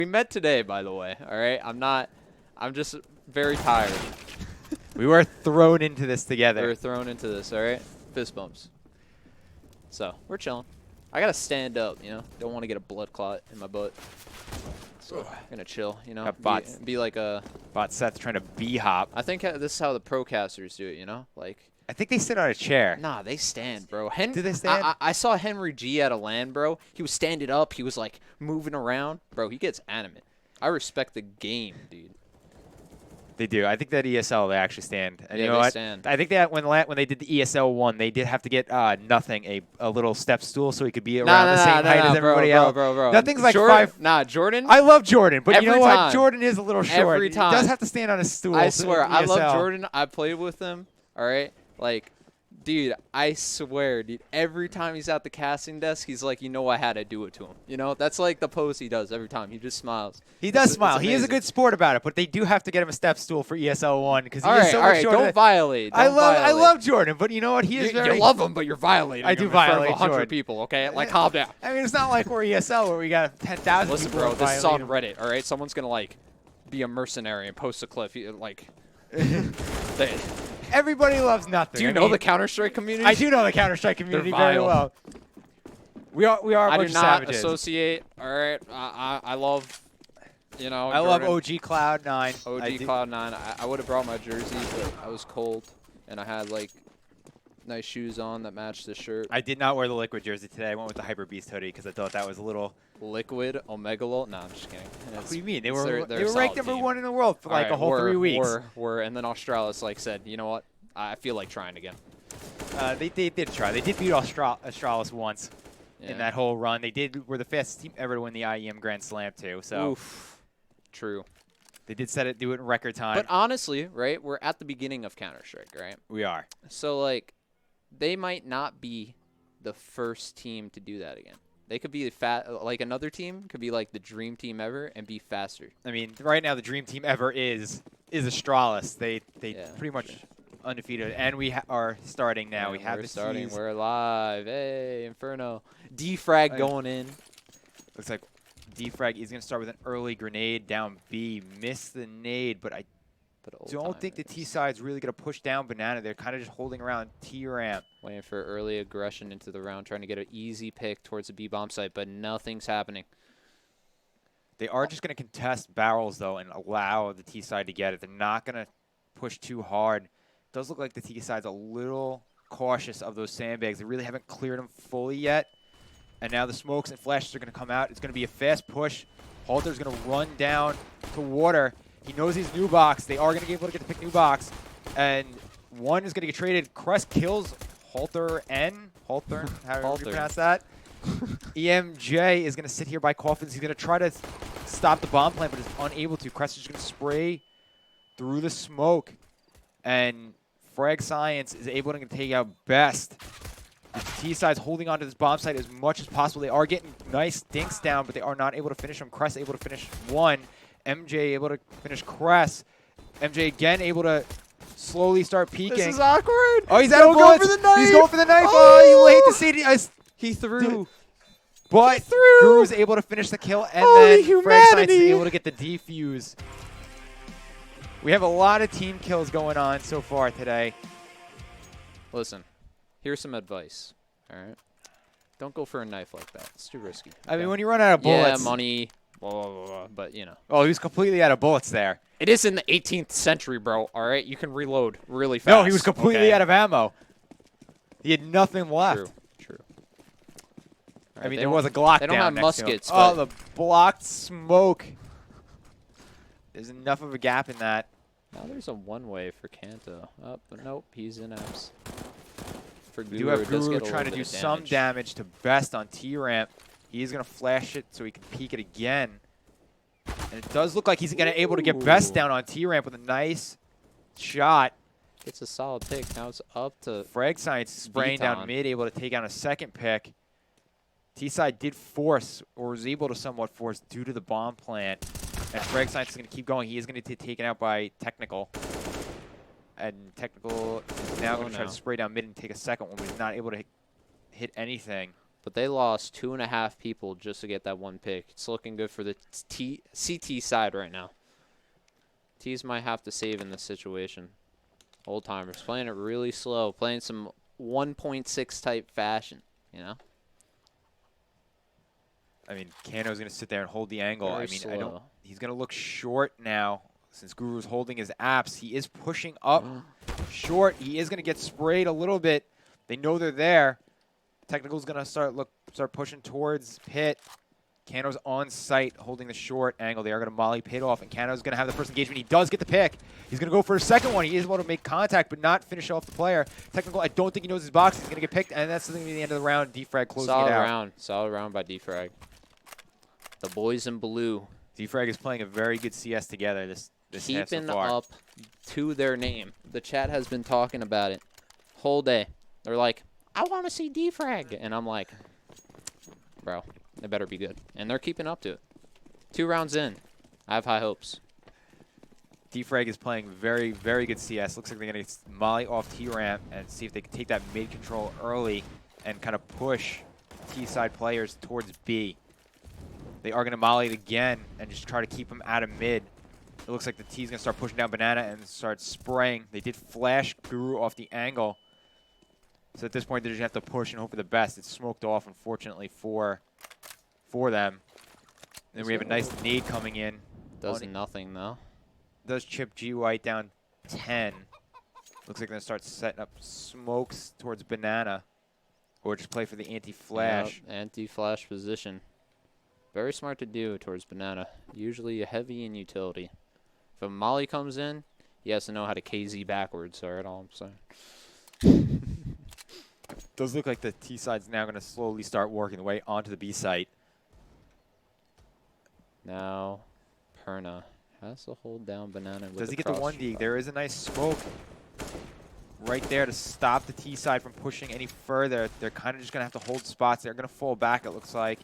We met today, by the way, all right? I'm just very tired. We were thrown into this together. We were thrown into this, all right? Fist bumps. So, we're chilling. I got to stand up, you know? Don't want to get a blood clot in my butt. So, I'm going to chill, you know? Be like a... Bot Seth's trying to B-hop. I think this is how the procasters do it, you know? Like... I think they sit on a chair. Nah, they stand, bro. Do they stand? I saw Henry G at a LAN, bro. He was standing up. He was, like, moving around. Bro, he gets animate. I respect the game, dude. They do. I think that ESL, they actually stand. And yeah, you know they what? stand. I think that when they did the ESL 1, they did have to get nothing, a little step stool so he could be around the same height as everybody else. Bro. Nothing's like Jordan, 5. Nah, Jordan. I love Jordan, but you know what? time. Jordan is a little short. Every time. He does have to stand on a stool. I swear, I love ESL. Jordan. I played with him, all right? Like, dude, I swear, dude, every time he's at the casting desk, he's like, you know I had to do it to him. You know? That's like the pose he does every time. He just smiles. He does smile. He is a good sport about it, but they do have to get him a step stool for ESL 1 because he is so much shorter. Don't violate. I love Jordan, but you know what? He is You love him, but you're violating I do him in front of violate 100 Jordan. people, okay? Like, calm down. I mean, it's not like we're ESL where we got 10,000 Listen, people bro, this is on violating him. Reddit, all right? Someone's going to, like, be a mercenary and post a clip. Like, everybody loves nothing. Do you know the Counter-Strike community? I do know the Counter-Strike community very well. We are a bunch of savages. I do not associate, all right? I love, you know, I Jordan. love OG Cloud9. OG Cloud9. I would have brought my jersey, but I was cold, and I had, like, nice shoes on that matched the shirt. I did not wear the Liquid jersey today. I went with the Hyper Beast hoodie because I thought that was a little... Liquid, Omegalo? No, I'm just kidding. What do you mean? They were they're ranked number 1 in the world for like a whole 3 weeks. And then Australis like said, you know what? I feel like trying again. They did try. They did beat Australis once in that whole run. They were the fastest team ever to win the IEM Grand Slam too. So true. They did do it in record time. But honestly, right? We're at the beginning of Counter-Strike, right? We are. So like, they might not be the first team to do that again. They could be like another team could be like the dream team ever and be faster. I mean, right now the dream team ever is Australis. They pretty much undefeated, and we are starting now. Yeah, we're starting. We're live. Hey, Inferno. Defrag going in. Looks like Defrag is going to start with an early grenade down B. Missed the nade, but I don't think the T side's really going to push down Banana. They're kind of just holding around T ramp. Waiting for early aggression into the round, trying to get an easy pick towards the B bomb site, but nothing's happening. They are just going to contest barrels, though, and allow the T side to get it. They're not going to push too hard. It does look like the T side's a little cautious of those sandbags. They really haven't cleared them fully yet. And now the smokes and flashes are going to come out. It's going to be a fast push. Halter's going to run down to water. He knows he's new box. They are going to be able to get to pick new box. And one is going to get traded. Crest kills HalterN. HalterN, however you pronounce that. emjay is going to sit here by coffins. He's going to try to stop the bomb plant, but is unable to. Crest is going to spray through the smoke. And Frag Science is able to take out Best. The T-side's holding on to this bomb site as much as possible. They are getting nice dinks down, but they are not able to finish them. Crest able to finish one. emjay able to finish Crest. emjay again able to slowly start peeking. This is awkward. Oh, he's out of bullets. Go for the knife. He's going for the knife. Oh, you hate to see it. He threw. But Guru's able to finish the kill, and then Frag Science is able to get the defuse. We have a lot of team kills going on so far today. Listen, here's some advice, all right? Don't go for a knife like that. It's too risky. I mean, when you run out of bullets. Yeah, money, blah, blah, blah, blah, but, you know. Oh, he was completely out of bullets there. It is in the 18th century, bro, all right? You can reload really fast. No, he was completely out of ammo. He had nothing left. True. I mean, there was a Glock down They don't have next to him. muskets. Oh, the blocked smoke. There's enough of a gap in that. Now there's a one-way for kaNo. Oh, but nope, he's in Fs. For Guru, We do have Guru trying to do some damage to Best on T-ramp. He's going to flash it so he can peek it again. And it does look like he's going to able to get Best down on T-ramp with a nice shot. It's a solid pick. Now it's up to Frag Science spraying down mid, able to take down a second pick. T-side did force, or was able to somewhat force due to the bomb plant. And Frag Science is going to keep going. He is going to get taken out by teknikal. And teknikal is now going to try to spray down mid and take a second one, but he's not able to hit anything. but they lost 2.5 people just to get that one pick. It's looking good for the CT side right now. T's might have to save in this situation. Old timers playing it really slow, playing some 1.6 type fashion, you know? I mean, kaNo's going to sit there and hold the angle. Very I mean, slow. he's going to look short now since Guru's holding his apps. He is pushing up short. He is going to get sprayed a little bit. They know they're there. Teknikal's going to start pushing towards pit. kaNo's on site holding the short angle. They are going to molly pit off, and kaNo's going to have the first engagement. He does get the pick. He's going to go for a second one. He is able to make contact but not finish off the player. Teknikal, I don't think he knows his box. He's going to get picked, and that's going to be the end of the round. Defrag closing it out. Solid round by Defrag. The boys in blue. Defrag is playing a very good CS together this half so Keeping far. up to their name. The chat has been talking about it whole day. They're like, I want to see Defrag. And I'm like, bro, they better be good. And they're keeping up to it. 2 rounds in. I have high hopes. Defrag is playing very, very good CS. Looks like they're going to get molly off T-ramp and see if they can take that mid control early and kind of push T-side players towards B. They are going to molly it again and just try to keep them out of mid. It looks like the T's going to start pushing down Banana and start spraying. They did flash Guru off the angle. So at this point, they just have to push and hope for the best. It's smoked off, unfortunately, for them. Then we have a nice nade coming in. Does nothing, though. Does chip jwhite down 10. Looks like they're going to start setting up smokes towards Banana. Or just play for the anti-flash. Yep, anti-flash position. Very smart to do towards Banana. Usually a heavy in utility. If a molly comes in, he has to know how to KZ backwards. All right, all I'm saying. Does look like the T side's now going to slowly start working the way onto the B site. Now, perna has to hold down Banana. With Does the he get the 1D? There is a nice smoke right there to stop the T side from pushing any further. They're kind of just going to have to hold spots. They're going to fall back, it looks like,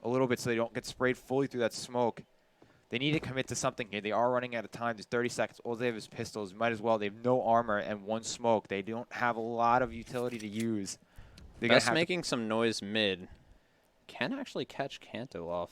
a little bit so they don't get sprayed fully through that smoke. They need to commit to something here. They are running out of time. There's 30 seconds. All they have is pistols. Might as well. They have no armor and 1 smoke. They don't have a lot of utility to use. They're Best making some noise mid. Can actually catch kaNo off.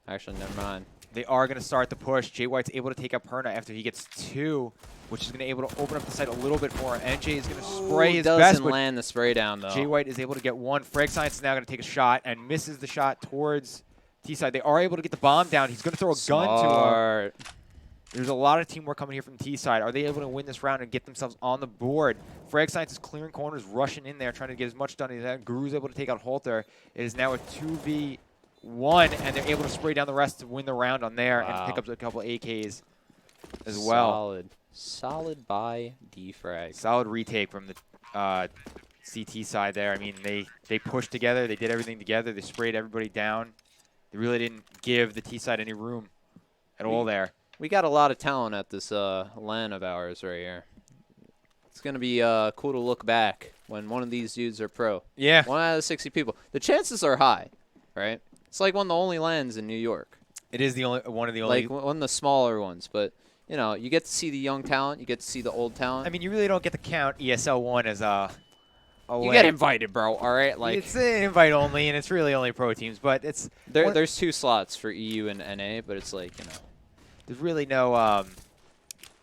Actually, never mind. They are going to start the push. jwhite's able to take out perna after he gets 2, which is going to be able to open up the site a little bit more. MJ is going to spray his best. Doesn't land the spray down, though. jwhite is able to get 1. Frag Science is now going to take a shot and misses the shot towards T-side. They are able to get the bomb down. He's going to throw a gun to him. There's a lot of teamwork coming here from T-side. Are they able to win this round and get themselves on the board? Frag Science is clearing corners, rushing in there, trying to get as much done as that. Guru's able to take out Halter. It is now a 2v1, and they're able to spray down the rest to win the round on there and pick up a couple AKs as well. Solid by Defrag. Solid retake from the CT side there. I mean, they pushed together. They did everything together. They sprayed everybody down. They really didn't give the T side any room at all there. We got a lot of talent at this LAN of ours right here. It's going to be cool to look back when one of these dudes are pro. Yeah. 1 out of 60 people. The chances are high, right? It's like one of the only LANs in New York. It is the only one of the only. Like one of the smaller ones, but you know, you get to see the young talent, you get to see the old talent. I mean, you really don't get to count ESL1 as a you get invited, bro. All right, like it's an invite only, and it's really only pro teams. But it's there's 2 slots for EU and NA, but it's like, you know, there's really no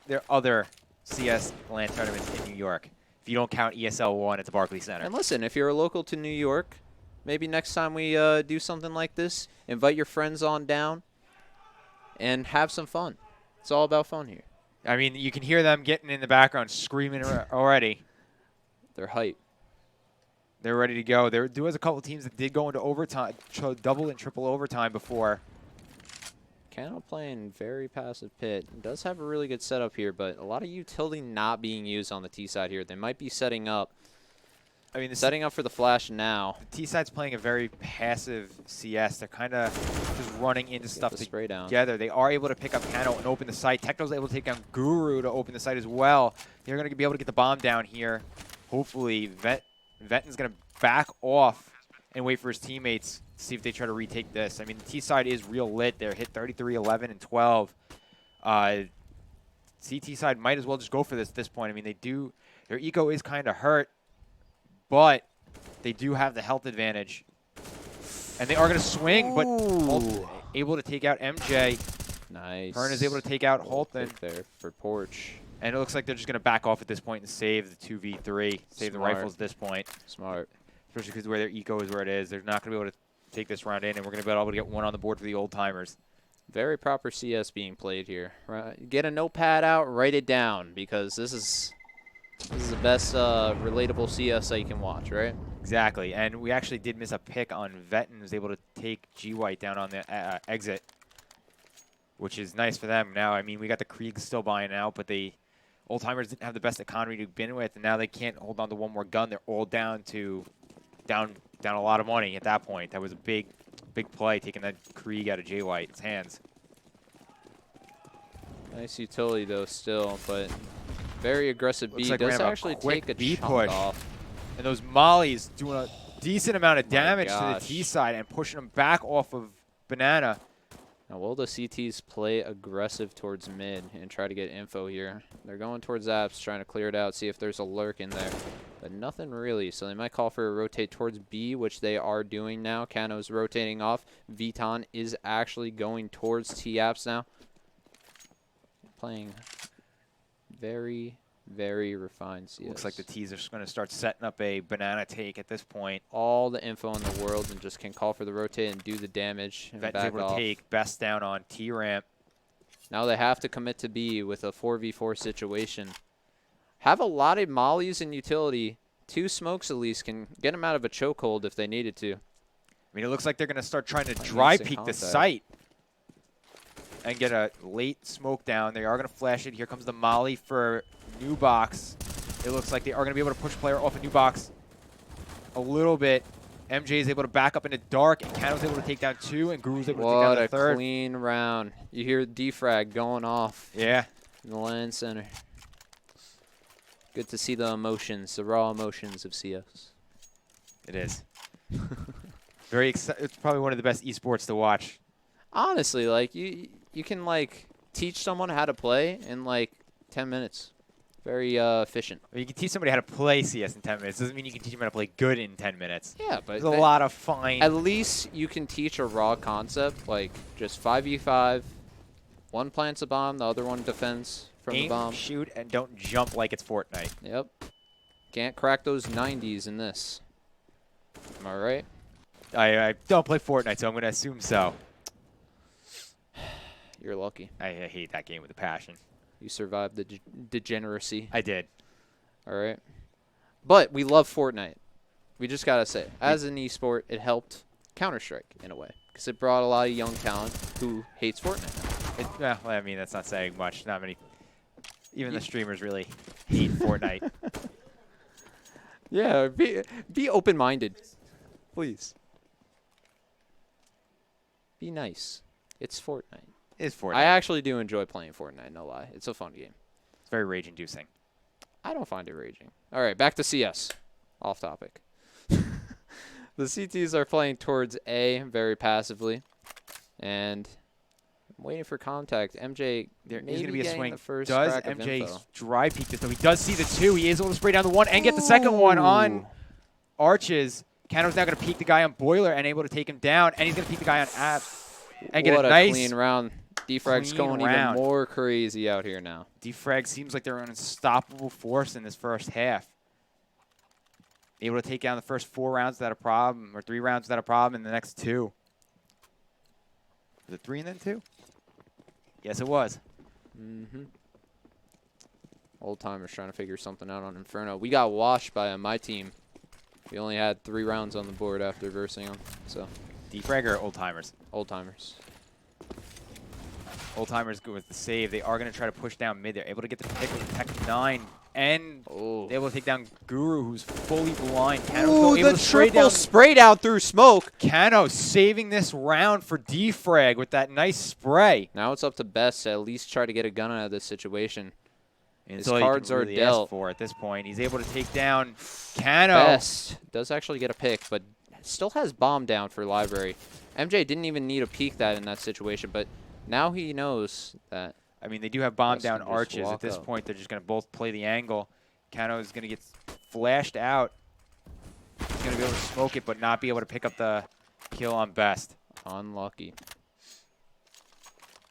there are other CS LAN tournaments in New York. If you don't count ESL1 at the Barclays Center. And listen, if you're a local to New York, maybe next time we do something like this, invite your friends on down and have some fun. It's all about fun here. I mean, you can hear them getting in the background screaming already. They're hype. They're ready to go. There was a couple teams that did go into overtime, double and triple overtime before. kaNo playing very passive pit. Does have a really good setup here, but a lot of utility not being used on the T side here. They might be setting up. I mean, setting up for the flash now. The T side's playing a very passive CS. They're kind of just running into stuff together. They are able to pick up kaNo and open the site. Tekno's able to take down Guru to open the site as well. They're going to be able to get the bomb down here. Hopefully, VetoN's going to back off and wait for his teammates to see if they try to retake this. I mean, the T side is real lit. They're hit 33, 11, and 12. CT side might as well just go for this at this point. I mean, their eco is kind of hurt, but They do have the health advantage. And they are going to swing, but able to take out MJ. Nice. Perna is able to take out HalterN. There for Porch. And it looks like they're just going to back off at this point and save the 2v3. Save the rifles at this point. Smart. Especially because where their eco is where it is. They're not going to be able to take this round in, and we're going to be able to get one on the board for the old timers. Very proper CS being played here. Get a notepad out, write it down, because this is the best relatable CS that you can watch, right? Exactly, and we actually did miss a pick on VetoN, was able to take jwhite down on the exit, which is nice for them. Now, I mean, we got the Kriegs still buying out, but the old timers didn't have the best economy to begin with, and now they can't hold on to one more gun. They're all down a lot of money at that point. That was a big play, taking that Krieg out of jwhite's hands. Nice utility though, still, but very aggressive B. Like Does actually take a B chunk push. off. And those mollies doing a decent amount of damage to the gosh. T side and pushing them back off of Banana. Now, will the CTs play aggressive towards mid and try to get info here? They're going towards apps, trying to clear it out, see if there's a lurk in there. But nothing really, so they might call for a rotate towards B, which they are doing now. kaNo's rotating off. VetoN is actually going towards T-apps now. Playing very, very refined CS. Looks like the T's are just going to start setting up a Banana take at this point. All the info in the world and just can call for the rotate and do the damage and VetoN's back able off. to take best down on T-ramp. Now they have to commit to B with a 4v4 situation. Have a lot of mollies and utility. 2 smokes at least can get them out of a chokehold if they needed to. I mean, it looks like they're going to start trying to dry peek the site and get a late smoke down. They are going to flash it. Here comes the molly for New Box. It looks like they are going to be able to push player off a New Box a little bit. MJ is able to back up into dark, and kaNo's able to take down 2, and Guru's able to take down the third. What a clean round. You hear Defrag going off. Yeah. In the LAN center. Good to see the emotions, the raw emotions of CS. It is. Very exciting. It's probably one of the best esports to watch. Honestly, like you can like teach someone how to play in like 10 minutes. Very efficient. I mean, you can teach somebody how to play CS in 10 minutes. Doesn't mean you can teach them how to play good in 10 minutes. Yeah, but there's a lot of fine. At least you can teach a raw concept, like just 5v5. One plants a bomb, the other one defends from the bomb. Shoot, and don't jump like it's Fortnite. Yep. Can't crack those 90s in this. Am I right? I don't play Fortnite, so I'm going to assume so. You're lucky. I hate that game with a passion. You survived the degeneracy. I did. All right. But we love Fortnite. We just got to say, as an esport, it helped Counter-Strike in a way. Because it brought a lot of young talent who hates Fortnite. Well, I mean, that's not saying much. Not many. Even the streamers really hate Fortnite. Yeah, be open-minded. Please. Be nice. It's Fortnite. It's Fortnite. I actually do enjoy playing Fortnite, no lie. It's a fun game. It's very rage-inducing. I don't find it raging. All right, back to CS. Off topic. The CTs are playing towards A very passively. And I'm waiting for contact. MJ, There's going to be a swing. Does MJ dry peek this, though? He does see the 2. He is able to spray down the 1 and get the second one on Arches. kaNo's now going to peek the guy on Boiler and able to take him down. And he's going to peek the guy on App and get a nice clean round. Defrag's going even more crazy out here now. Defrag seems like they're an unstoppable force in this first half. Able to take down the first 4 rounds without a problem, or 3 rounds without a problem in the next 2. Was it 3 and then 2? Yes, it was. Mm-hmm. Old timers trying to figure something out on Inferno. We got washed by my team. We only had 3 rounds on the board after versing them. So, Defrag or old timers? Old timers. Old timers go with the save. They are going to try to push down mid. They're able to get the pick with the Tech 9. And they're able to take down Guru, who's fully blind. Ooh, the triple spray down through smoke. kaNo saving this round for Defrag with that nice spray. Now it's up to Best to at least try to get a gun out of this situation. His cards are dealt for at this point. He's able to take down kaNo. Best does actually get a pick, but still has bomb down for Library. MJ didn't even need to peek that in that situation, but now he knows that. I mean, they do have bomb down Just Arches. At this point, they're just going to both play the angle. kaNo is going to get flashed out. He's going to be able to smoke it, but not be able to pick up the kill on Best. Unlucky.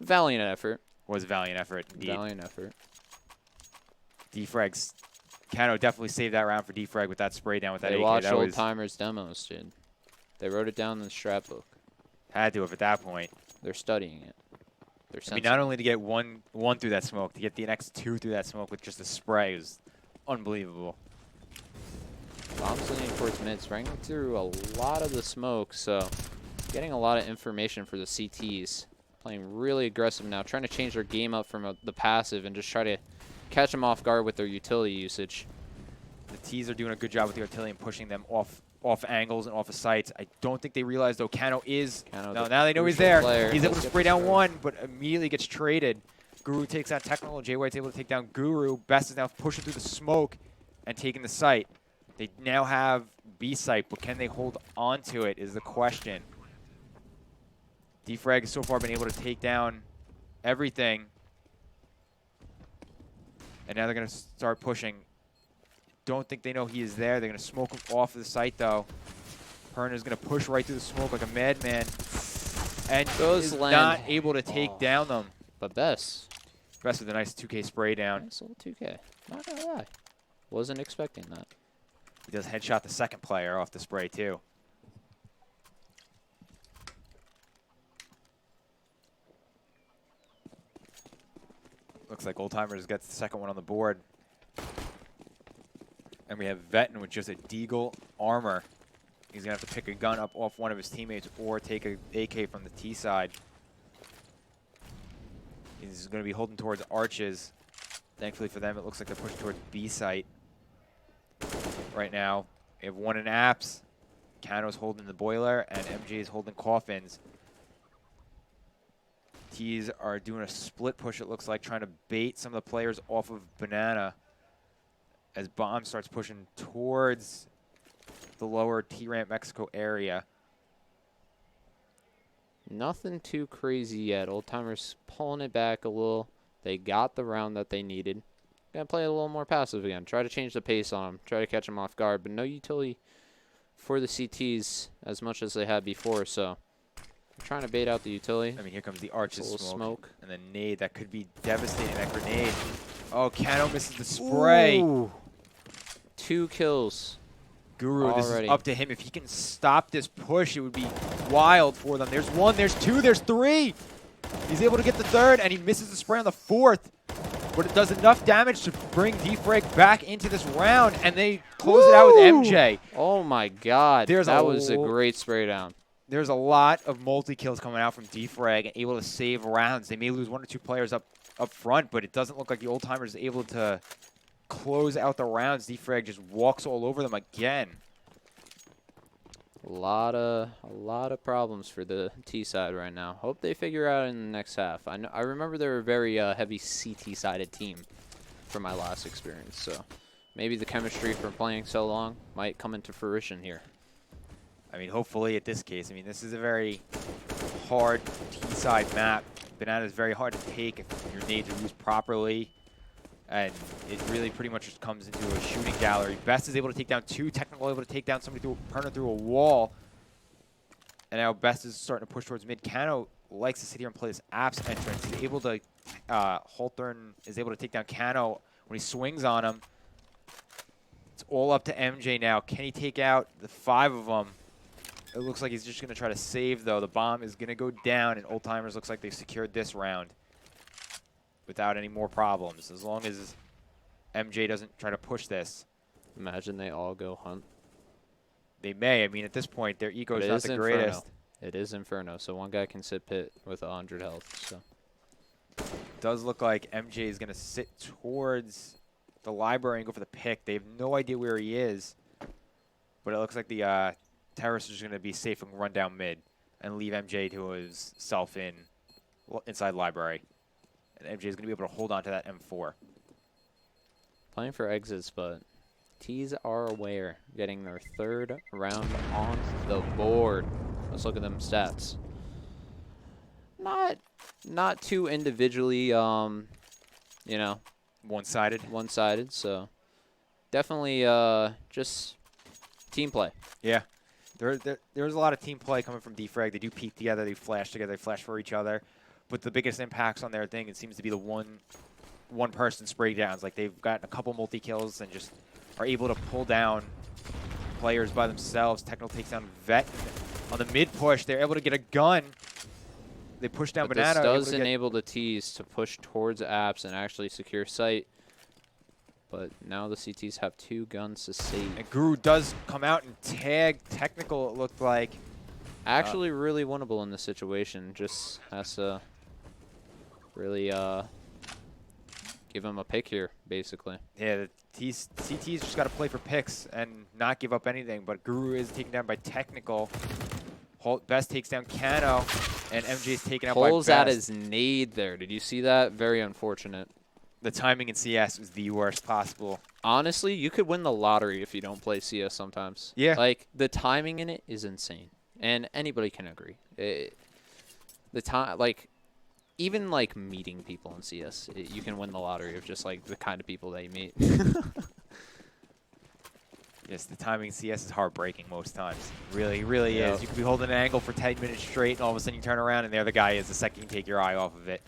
Valiant effort. Was a valiant effort, indeed. Valiant effort. Defrag's kaNo definitely saved that round for Defrag with that spray down with that They AK. watched That old was, timers demos, dude. They wrote it down in the strat book. had to have at that point. They're studying it. They're I mean, sensing not only to get one through that smoke, to get the next 2 through that smoke with just a spray is unbelievable. Bombs leaning towards mid, spraying through a lot of the smoke, so getting a lot of information for the CTs. Playing really aggressive now, trying to change their game up from the passive and just try to catch them off guard with their utility usage. The T's are doing a good job with the artillery and pushing them off angles and off of sights. I don't think they realize, though, kaNo is... now they know he's there. Player. He's able to spray down one, but immediately gets traded. Guru takes out teknikal. jwhite's able to take down Guru. Best is now pushing through the smoke and taking the site. They now have B site, but can they hold on to it is the question. Defrag has so far been able to take down everything. And now they're going to start pushing. Don't think they know he is there. They're going to smoke him off of the site, though. Perna is going to push right through the smoke like a madman. And is not able to take down them. But Best with a nice 2K spray down. Nice little 2K. Not going to lie. Wasn't expecting that. He does headshot the second player off the spray, too. Looks like Old Timers gets the second one on the board. And we have VetoN with just a Deagle armor. He's going to have to pick a gun up off one of his teammates or take a AK from the T side. He's going to be holding towards arches. Thankfully for them, it looks like they're pushing towards B site right now. We have one in apps. kaNo's holding the boiler, and emjay is holding coffins. T's are doing a split push, it looks like, trying to bait some of the players off of Banana as Bomb starts pushing towards the lower T-Ramp Mexico area. Nothing too crazy yet. Old Timers pulling it back a little. They got the round that they needed. Gonna play a little more passive again. Try to change the pace on them. Try to catch them off guard, but no utility for the CTs as much as they had before, so trying to bait out the utility. I mean, here comes the arches smoke. And then nade. That could be devastating, that grenade. Oh, kaNo misses the spray. Ooh. 2 kills. Guru, already. This is up to him. If he can stop this push, it would be wild for them. There's 1, there's 2, there's 3. He's able to get the 3rd, and he misses the spray on the 4th. But it does enough damage to bring Defrag back into this round, and they close it out with emjay. Oh, my God. That was a great spray down. There's a lot of multi-kills coming out from Defrag and able to save rounds. They may lose 1 or 2 players up front, but it doesn't look like the Old Timers is able to close out the rounds. Defrag just walks all over them again. A lot of problems for the T side right now. Hope they figure out in the next half. I remember they were a very heavy CT-sided team from my last experience, so maybe the chemistry from playing so long might come into fruition here. I mean, hopefully at this case. I mean, this is a very hard T-side map. Banana is very hard to take if your nades are used properly. And it really pretty much just comes into a shooting gallery. Best is able to take down 2. teknikal able to take down somebody Perna through a wall. And now Best is starting to push towards mid. kaNo likes to sit here and play this apps entrance. He's able to, HalterN is able to take down kaNo when he swings on him. It's all up to emjay now. Can he take out the 5 of them? It looks like he's just going to try to save, though. The bomb is going to go down, and Old Timers looks like they secured this round without any more problems, as long as emjay doesn't try to push this. Imagine they all go hunt. They may. I mean, at this point, their eco is not the greatest. It is Inferno, so one guy can sit pit with 100 health. So does look like emjay is going to sit towards the library and go for the pick. They have no idea where he is, but it looks like the terrorists are just going to be safe and run down mid and leave emjay to himself inside library. And emjay is going to be able to hold on to that M4. Playing for exits, but T's are aware, getting their 3rd round on the board. Let's look at them stats. Not too individually, you know, one-sided. So definitely just Team play. Yeah. There's a lot of team play coming from Defrag. They do peek together, they flash together, they flash for each other. But the biggest impacts on their thing, it seems to be the one person spray downs. Like they've gotten a couple multi-kills and just are able to pull down players by themselves. Teknikal takes down VetoN. On the mid push, they're able to get a gun. They push down But Banana. this does enable the T's to push towards apps and actually secure site. But now the CTs have 2 guns to save. And Guru does come out and tag Teknikal, it looked like. Actually really winnable in this situation. Just has to really give him a pick here, basically. Yeah, the CTs just got to play for picks and not give up anything. But Guru is taken down by Teknikal. Best takes down kaNo, and MJ is taken out by Best. Pulls out his nade there. Did you see that? Very unfortunate. The timing in CS was the worst possible. Honestly, you could win the lottery if you don't play CS sometimes. Yeah. Like, the timing in it is insane. And anybody can agree. The time, like, even, like, meeting people in CS, you can win the lottery of just, like, the kind of people that you meet. Yes, the timing in CS is heartbreaking most times. Really, really is. You could be holding an angle for 10 minutes straight, and all of a sudden you turn around, and the other guy is the second you take your eye off of it.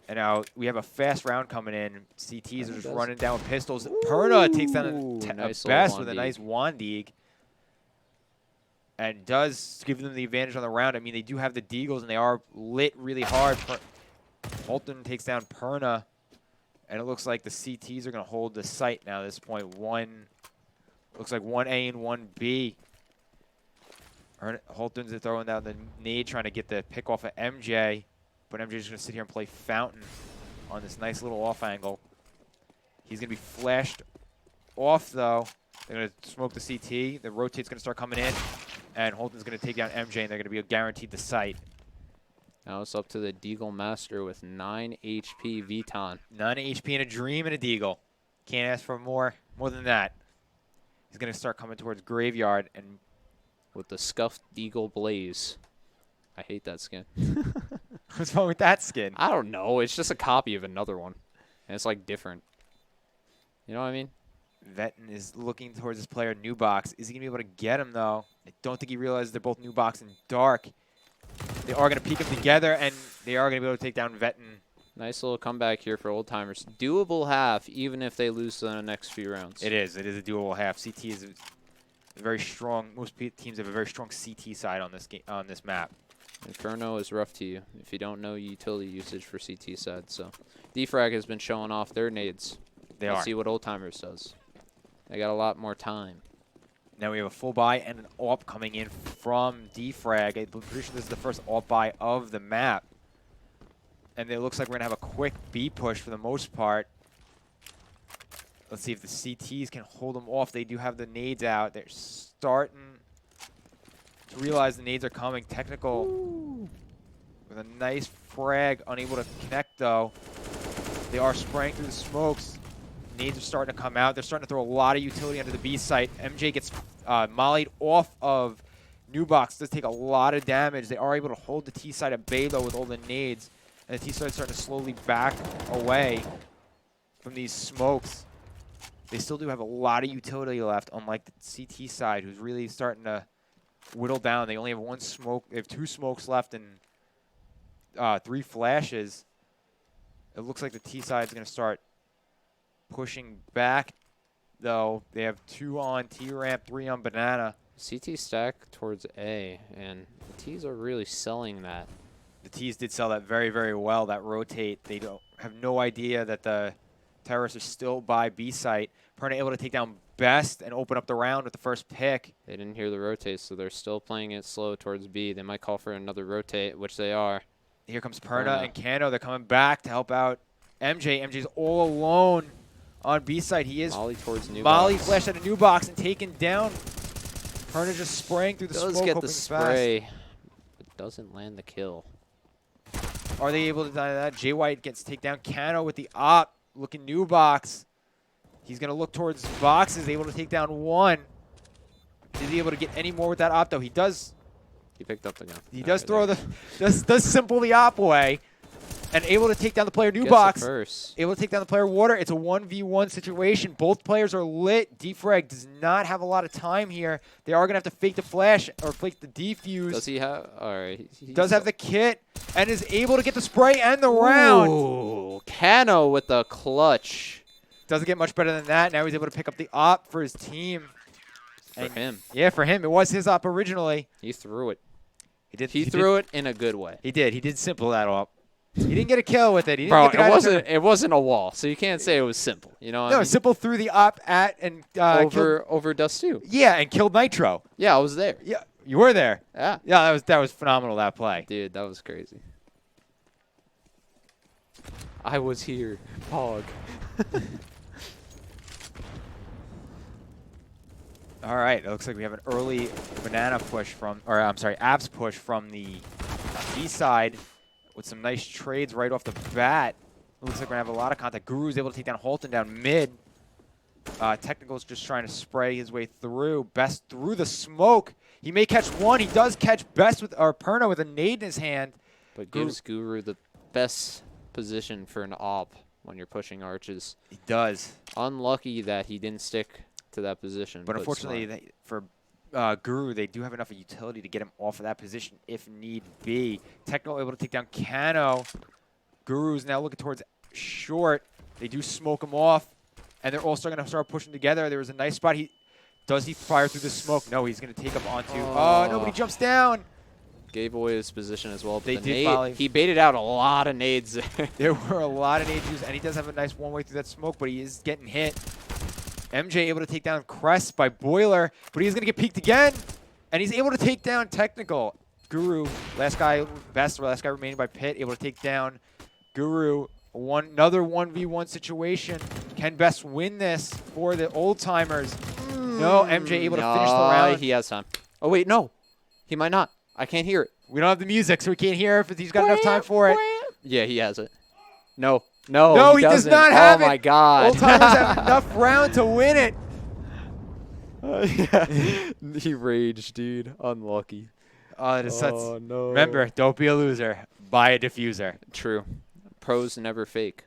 And now we have a fast round coming in. CTs are just running down with pistols. Perna takes down nice Best with a nice Wandig. And does give them the advantage on the round. I mean, they do have the Deagles, and they are lit really hard. HalterN takes down Perna. And it looks like the CTs are going to hold the site now at this point. Looks like 1A and 1B. HalterN's throwing down the nade, trying to get the pick off of MJ. But MJ's going to sit here and play Fountain on this nice little off angle. He's going to be flashed off, though. They're going to smoke the CT. The rotate's going to start coming in. And HalterN's going to take down MJ, and they're going to be guaranteed the site. Now it's up to the Deagle Master with 9 HP VetoN. 9 HP and a dream and a Deagle. Can't ask for more than that. He's going to start coming towards Graveyard. And with the scuffed Deagle Blaze. I hate that skin. what's wrong with that skin? I don't know. It's just a copy of another one. And it's like different. You know what I mean? VetoN is looking towards his player, Nubox. Is he going to be able to get him, though? I don't think he realizes they're both Nubox and Dark. They are going to peek them together, and they are going to be able to take down VetoN. Nice little comeback here for Old Timers. Doable half, even if they lose the next few rounds. It is. It is a doable half. CT is a very strong. Most teams have a very strong CT side on this game, on this map. Inferno is rough to you if you don't know utility usage for CT side. So Defrag has been showing off their nades. Let's see what Old Timers does. They got a lot more time. Now we have a full buy and an AWP coming in from Defrag. I'm pretty sure this is the first AWP buy of the map. And it looks like we're going to have a quick B push for the most part. Let's see if the CTs can hold them off. They do have the nades out. They're starting to realize the nades are coming. Teknikal with a nice frag. Unable to connect, though. They are spraying through the smokes. Nades are starting to come out. They're starting to throw a lot of utility onto the B site. MJ gets mollied off of Nubox. Does take a lot of damage. They are able to hold the T side at bay, though, with all the nades. And the T side is starting to slowly back away from these smokes. They still do have a lot of utility left, unlike the CT side, who's really starting to whittle down. They only have one smoke. They have 2 smokes left and 3 flashes. It looks like the T side is going to start pushing back, though. They have 2 on T-ramp, 3 on Banana. CT stack towards A, and the T's are really selling that. The T's did sell that very, very well, that rotate. They don't have no idea that the terrorists are still by B site. Perna able to take down Best and open up the round with the first pick. They didn't hear the rotate, so they're still playing it slow towards B. They might call for another rotate, which they are. Here comes Perna and kaNo. They're coming back to help out MJ. MJ's all alone on B side. He is Molly towards Nubox. Molly flashed at a Nubox and taken down. Perna just spraying through the smoke. Does get the spray, but doesn't land the kill. Are they able to deny that? jwhite gets take down kaNo with the op. Looking Nubox. He's going to look towards boxes. Able to take down 1. Is he able to get any more with that op, though? He does. He picked up the gun. He does throw the does simple the op away. and able to take down the player new Gets box. it first. Able to take down the player water. It's a 1v1 situation. Both players are lit. Defrag does not have a lot of time here. They are going to have to fake the flash or fake the defuse. Does he have? All right. Does have the kit and is able to get the spray and the round. Ooh, kaNo with the clutch. Doesn't get much better than that. Now he's able to pick up the op for his team. For him. Yeah, for him. It was his op originally. He threw it. He threw it in a good way. He did. He did simple that op. He didn't get a kill with it. He didn't Bro, get the it wasn't a wall, so you can't say it was simple. You know what I No, mean? simple threw the op at and over Dust 2. Yeah, and killed Nitro. Yeah, I was there. Yeah, you were there. Yeah. Yeah, that was phenomenal, that play. Dude, that was crazy. I was here. Pog. All right, it looks like we have an early banana push from, or I'm sorry, apps push from the B side with some nice trades right off the bat. It looks like we're going to have a lot of contact. Guru's able to take down HalterN down mid. Teknikal's just trying to spray his way through. Best through the smoke. He may catch one. He does catch Best with, or perna with a nade in his hand. But gives Guru the best position for an op when you're pushing arches. He does. Unlucky that he didn't stick to that position. But unfortunately, for Guru, they do have enough of utility to get him off of that position if need be. teknikal able to take down kaNo. Guru's now looking towards short. They do smoke him off, and they're also going to start pushing together. There was a nice spot. Does he fire through the smoke? No, he's going to take up onto. Oh, nobody jumps down. Gave away his position as well. But They the did nade, volley. he baited out a lot of nades there. There were a lot of nades used, and he does have a nice one-way through that smoke, but he is getting hit. MJ able to take down Crest by Boiler, but he's going to get peeked again, and he's able to take down teknikal. Guru, last guy remaining by Pit, able to take down Guru. Another 1v1 situation. Can Best win this for the old-timers? No, MJ able to finish the round. He has time. Oh, wait, no. He might not. I can't hear it. We don't have the music, so we can't hear if he's got enough time for it. Yeah, he has it. No. No, No, he does doesn't. not have it. Oh, my God. Old-timers have enough round to win it. Yeah. He raged, dude. Unlucky. Oh, Oh, no. Remember, don't be a loser. Buy a diffuser. True. Pros never fake.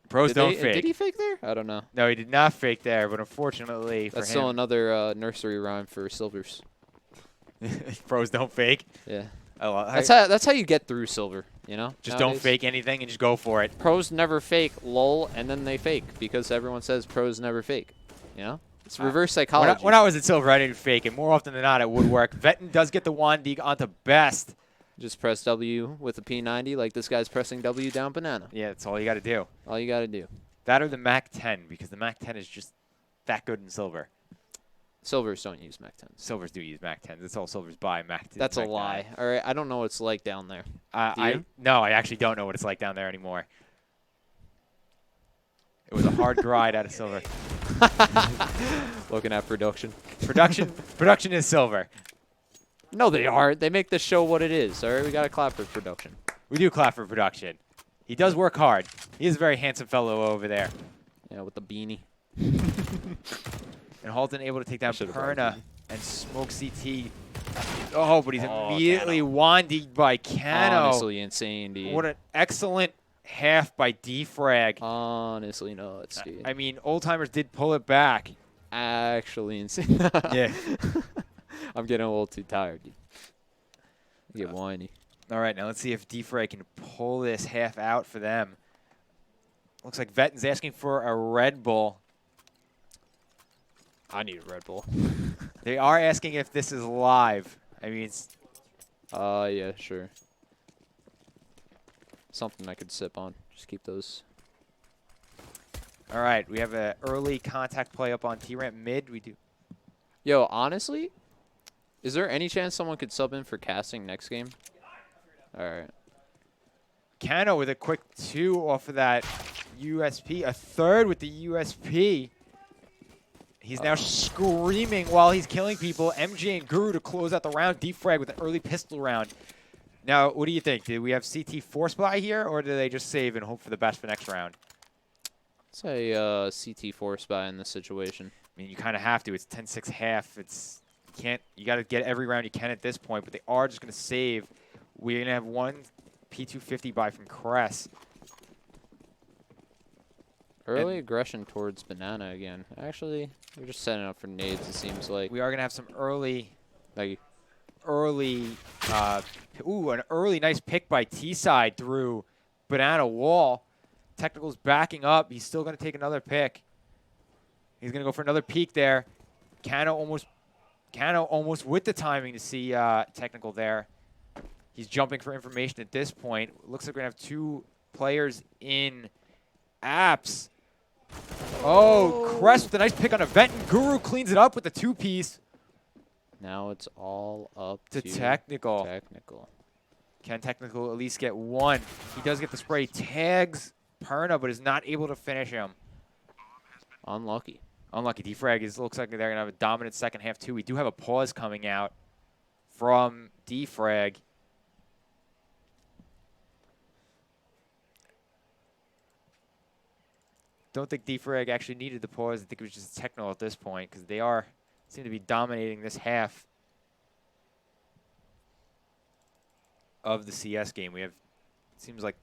Pros don't fake. Did he fake there? I don't know. No, he did not fake there, but unfortunately for That's him, still another nursery rhyme for silvers. pros don't fake. Yeah. That's how you get through silver, you know? just don't nowadays. fake anything and just go for it. Pros never fake, lol, and then they fake because everyone says pros never fake. You know? It's reverse psychology. When I was at silver, I didn't fake it. More often than not, it would work. VetoN does get the Wandig onto Best. Just press W with a P90 like this guy's pressing W down banana. Yeah, that's all you got to do. All you got to do. That or the Mac 10, because the Mac 10 is just that good in silver. Silvers don't use Mac 10s. Silvers do use Mac 10s. That's all silvers buy, Mac 10s. That's a lie. All right, I don't know what it's like down there. No, I actually don't know what it's like down there anymore. It was a hard grind out of silver. Looking at production. Production is silver. No, they aren't. They make this show what it is. All right, we got to clap for production. We do clap for production. He does work hard. He is a very handsome fellow over there. Yeah, with the beanie. And HalterN able to take down Should've perna and smoke CT. Oh, but he's Oh, immediately wandied by kaNo. Honestly insane, dude. What an excellent half by Defrag. Honestly nuts, dude. I mean, old-timers did pull it back. Actually insane. Yeah. I'm getting a little too tired, dude. I get whiny. All right, now let's see if Defrag can pull this half out for them. Looks like VetoN's asking for a Red Bull. I need a Red Bull. They are asking if this is live. I mean, it's yeah, sure. Something I could sip on. Just keep those. all right. We have an early contact play up on T-ramp mid. We do. Yo, honestly, is there any chance someone could sub in for casting next game? All right. kaNo with a quick 2 off of that USP. A third with the USP. He's now screaming while he's killing people. MJ and Guru to close out the round. Defrag with an early pistol round. Now, what do you think? Did we have CT force buy here, or did they just save and hope for the best for next round? Say CT force buy in this situation. I mean, you kind of have to. It's 10-6 half. It's you got to get every round you can at this point, but they are just going to save. We're going to have one P250 buy from Crest. Early aggression towards banana again. Actually, we're just setting up for nades, it seems like. We are going to have some early, Like, an early nice pick by T-side through banana wall. Teknikal's backing up. He's still going to take another pick. He's going to go for another peek there. kaNo almost with the timing to see teknikal there. He's jumping for information at this point. Looks like we're going to have 2 players in apps. Oh, Crest with a nice pick on a VetoN. Guru cleans it up with the 2-piece. now it's all up To to teknikal. Teknikal. Can teknikal at least get 1? He does get the spray. Tags perna, but is not able to finish him. Unlucky. Unlucky. Defrag looks like they're going to have a dominant second half, too. We do have a pause coming out from Defrag. Don't think Defrag actually needed the pause. I think it was just technical at this point because they seem to be dominating this half of the CS game. We have, seems like,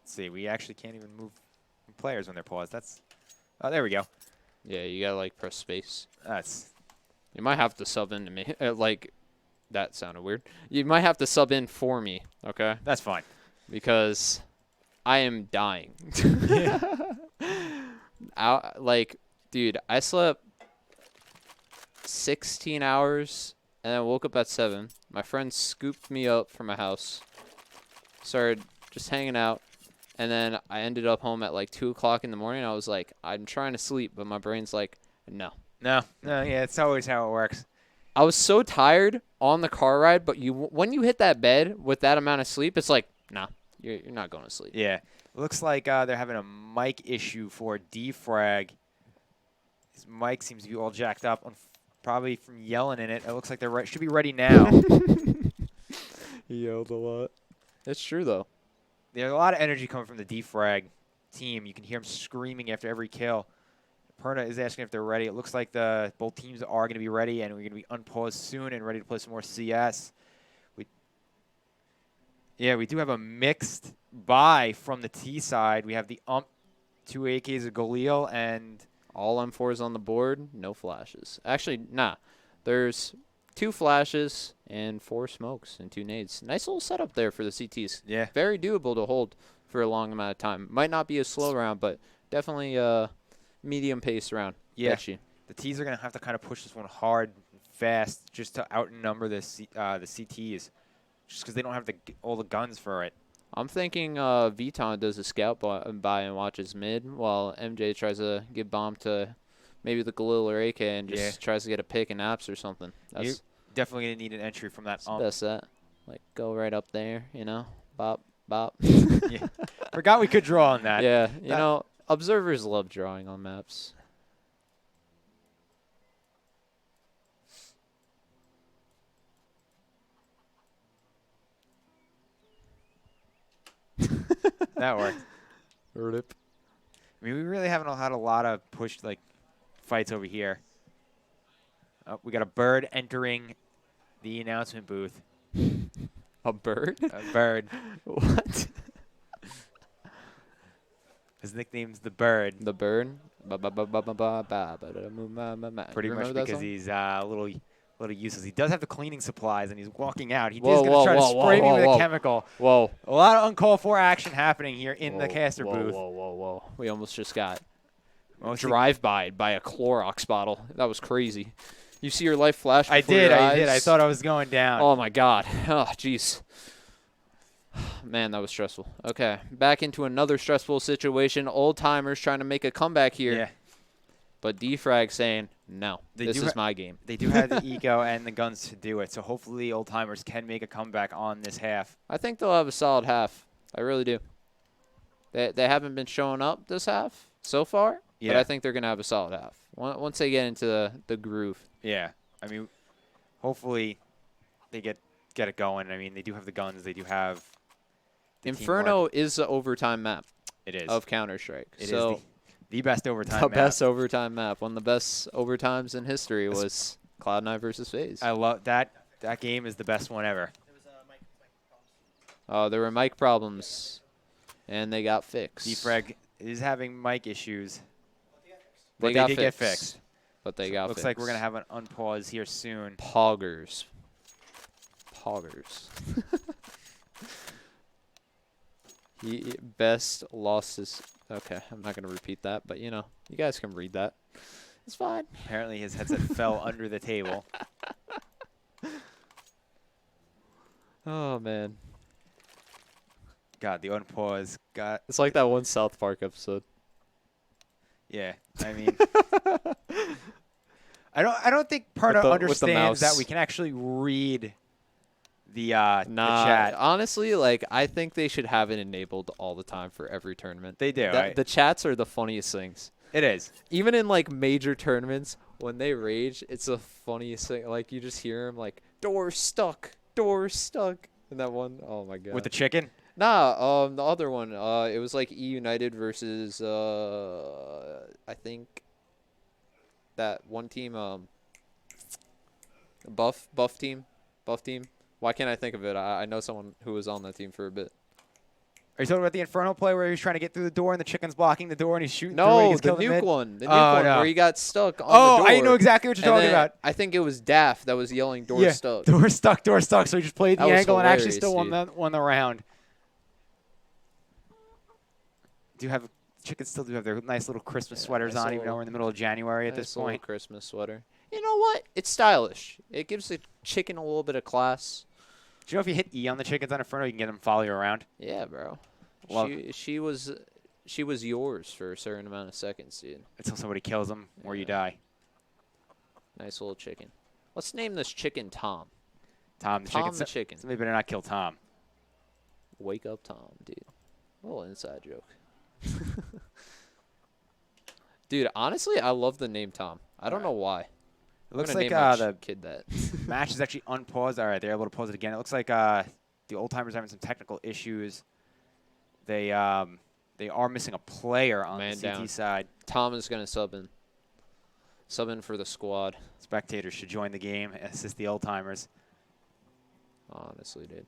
let's see, we actually can't even move players when they're paused. That's, oh, there we go. Yeah, you gotta like press space. That's, You might have to sub in to me. Like, that sounded weird. You might have to sub in for me, okay? that's fine. Because I am dying. Like, dude, I slept 16 hours and then woke up at 7. My friend scooped me up from my house. Started just hanging out. And then I ended up home at like 2 o'clock in the morning. I was like, I'm trying to sleep, but my brain's like, no. No, yeah, it's always how it works. I was so tired on the car ride, but when you hit that bed with that amount of sleep, it's like, nah, you're not going to sleep. Yeah. Looks like they're having a mic issue for Defrag. His mic seems to be all jacked up, probably from yelling in it. It looks like they should be ready now. He yelled a lot. It's true, though. There's a lot of energy coming from the Defrag team. You can hear him screaming after every kill. Perna is asking if they're ready. It looks like both teams are going to be ready, and we're going to be unpaused soon and ready to play some more CS. We do have a mixed buy from the T side. We have the 2 AKs of Galil and All M4s on the board, no flashes. Actually, nah. There's 2 flashes and 4 smokes and 2 nades. Nice little setup there for the CTs. yeah. Very doable to hold for a long amount of time. Might not be a slow round, but definitely a medium pace round. Yeah. Bet you. The T's are going to have to kind of push this one hard and fast just to outnumber the CTs. Just because they don't have all the guns for it. I'm thinking VetoN does a scout buy and watches mid, while MJ tries to give bomb to maybe the Galil or AK and just tries to get a pick in apps or something. That's You're definitely going to need an entry from that. the best set. Like, go right up there, you know? Bop, bop. Yeah. Forgot we could draw on that. Yeah, you know, observers love drawing on maps. That worked. Rip. I mean, we really haven't had a lot of pushed fights over here. We got a bird entering the announcement booth. A bird? A bird. What? His nickname's the Bird. The bird? Pretty much because he's a little useless. He does have the cleaning supplies, and he's walking out. He is Whoa, going to try to spray me with a whoa. chemical. Whoa. A lot of uncalled for action happening here in the caster booth. Whoa. We almost just got Mostly- drive-by by a Clorox bottle. That was crazy. You see your life flash I before did. your I did. I eyes? thought I was going down. Oh, my God. Oh, jeez. Man, that was stressful. Okay, back into another stressful situation. Old-timers trying to make a comeback here. Yeah. But Defrag saying, no, this is my game. They do have the ego and the guns to do it, so hopefully old timers can make a comeback on this half. I think they'll have a solid half. I really do. They haven't been showing up this half so far, but I think they're going to have a solid half once they get into the groove. Yeah. I mean, hopefully they get it going. I mean, they do have the guns. They do have the Inferno is the overtime map it is. of Counter-Strike. It so is the best overtime the map. best overtime map. One of the best overtimes in history was Cloud9 versus FaZe. I love that. That game is the best one ever. There were mic problems, and they got fixed. Defrag is having mic issues. They But they did get fixed. But they So got looks fixed. like we're going to have an unpause here soon. Poggers. Poggers. He best lost his... Okay, I'm not going to repeat that, but, you know, you guys can read that. It's fine. Apparently his headset fell under the table. Oh, man. God, the unpause got... It's like that one South Park episode. Yeah, I mean... I don't think Perna understands that we can actually read the chat. Honestly, like, I think they should have it enabled all the time for every tournament. They do. The chats are the funniest things. It is. Even in, like, major tournaments, when they rage, it's the funniest thing. Like, you just hear them, like, door stuck. And that one, oh, my God. With the chicken? Nah, the other one, it was, like, E United versus, I think, that one team, Buff team. Why can't I think of it? I know someone who was on that team for a bit. Are you talking about the Inferno play where he's trying to get through the door and the chicken's blocking the door and he's shooting through it? No, He's the killing nuke the one. The nuke one no. where he got stuck on the Oh, door. I know exactly what you're talking about. I think it was Daft that was yelling door stuck. Door stuck. So he just played the That was angle and actually hilarious, still won the round. Chickens still do have their nice little Christmas sweaters on, even though we're in the middle of January at this point. Christmas sweater. You know what? It's stylish. It gives the chicken a little bit of class. Do you know if you hit E on the chickens on Inferno, you can get them to follow you around? Yeah, bro. Well, She was yours for a certain amount of seconds, dude. until somebody kills them or you die. Nice little chicken. Let's name this chicken Tom. Tom the chicken. Somebody better not kill Tom. Wake up, Tom, dude. A little inside joke. Dude, honestly, I love the name Tom. I don't know why. It looks I'm like gonna name my the kid that. match is actually unpaused. All right, they're able to pause it again. It looks like the old timers are having some technical issues. They are missing a player on the CT side. Tom is gonna sub in for the squad. Spectators should join the game and assist the old timers. Honestly, dude.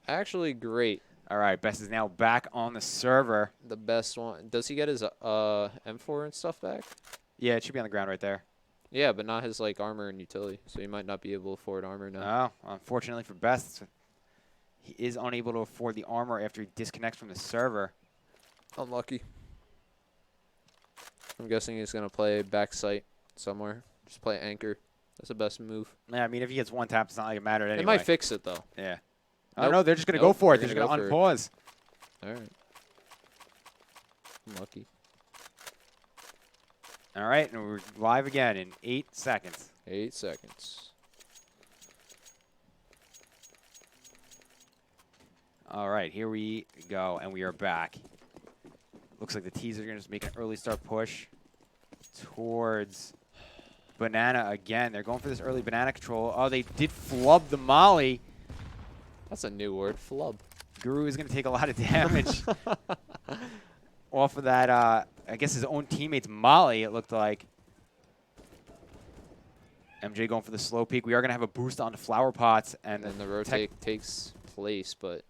Actually, great. All right, Best is now back on the server. The best one. Does he get his M4 and stuff back? Yeah, it should be on the ground right there. Yeah, but not his like armor and utility, so he might not be able to afford armor now. Oh, unfortunately for Best, he is unable to afford the armor after he disconnects from the server. Unlucky. I'm guessing he's gonna play backside somewhere. Just play anchor. That's the best move. Yeah, I mean, if he gets one tap, it's not like it mattered anyway. They might fix it though. Yeah. Nope. Oh no, they're just gonna go for it. They're just gonna go unpause. All right. Unlucky. All right, and we're live again in 8 seconds. 8 seconds. All right, here we go, and we are back. Looks like the T's are going to just make an early start push towards Banana again. They're going for this early banana control. Oh, they did flub the molly. That's a new word, flub. Guru is going to take a lot of damage off of that, I guess his own teammate's molly, it looked like. MJ going for the slow peek. We are going to have a boost onto flower pots. And then the rotate takes place, but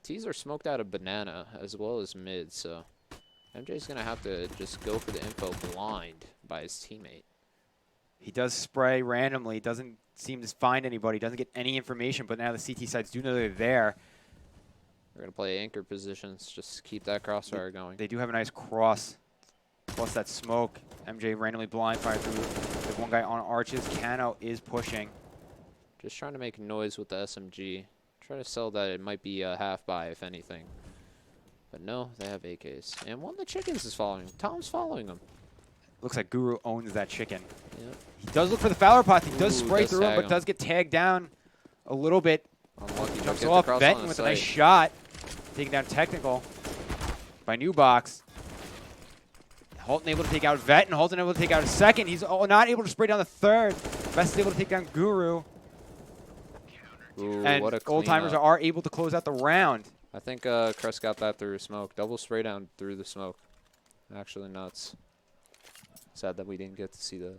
T's are smoked out of banana as well as mid, so MJ's going to have to just go for the info blind by his teammate. He does spray randomly, doesn't seem to find anybody, doesn't get any information, but now the CT sides do know they're there. We're going to play anchor positions, just keep that crossfire going. They do have a nice cross, plus that smoke. MJ randomly blind fire through. There's one guy on arches. kaNo is pushing. Just trying to make noise with the SMG. Try to sell that it might be a half buy, if anything. But no, they have AKs. And one of the chickens is following him. Tom's following him. Looks like Guru owns that chicken. Yep. He does look for the flower pots. He does spray through him, but does get tagged down a little bit. Unlucky. Jumps off. VetoN with a nice shot. Taking down technical by Newbox. HalterN able to take out VetoN. HalterN able to take out a second. He's not able to spray down the third. Best is able to take down Guru. Ooh, and what a old timers are able to close out the round. I think Crest got that through smoke. Double spray down through the smoke. Actually nuts. Sad that we didn't get to see that.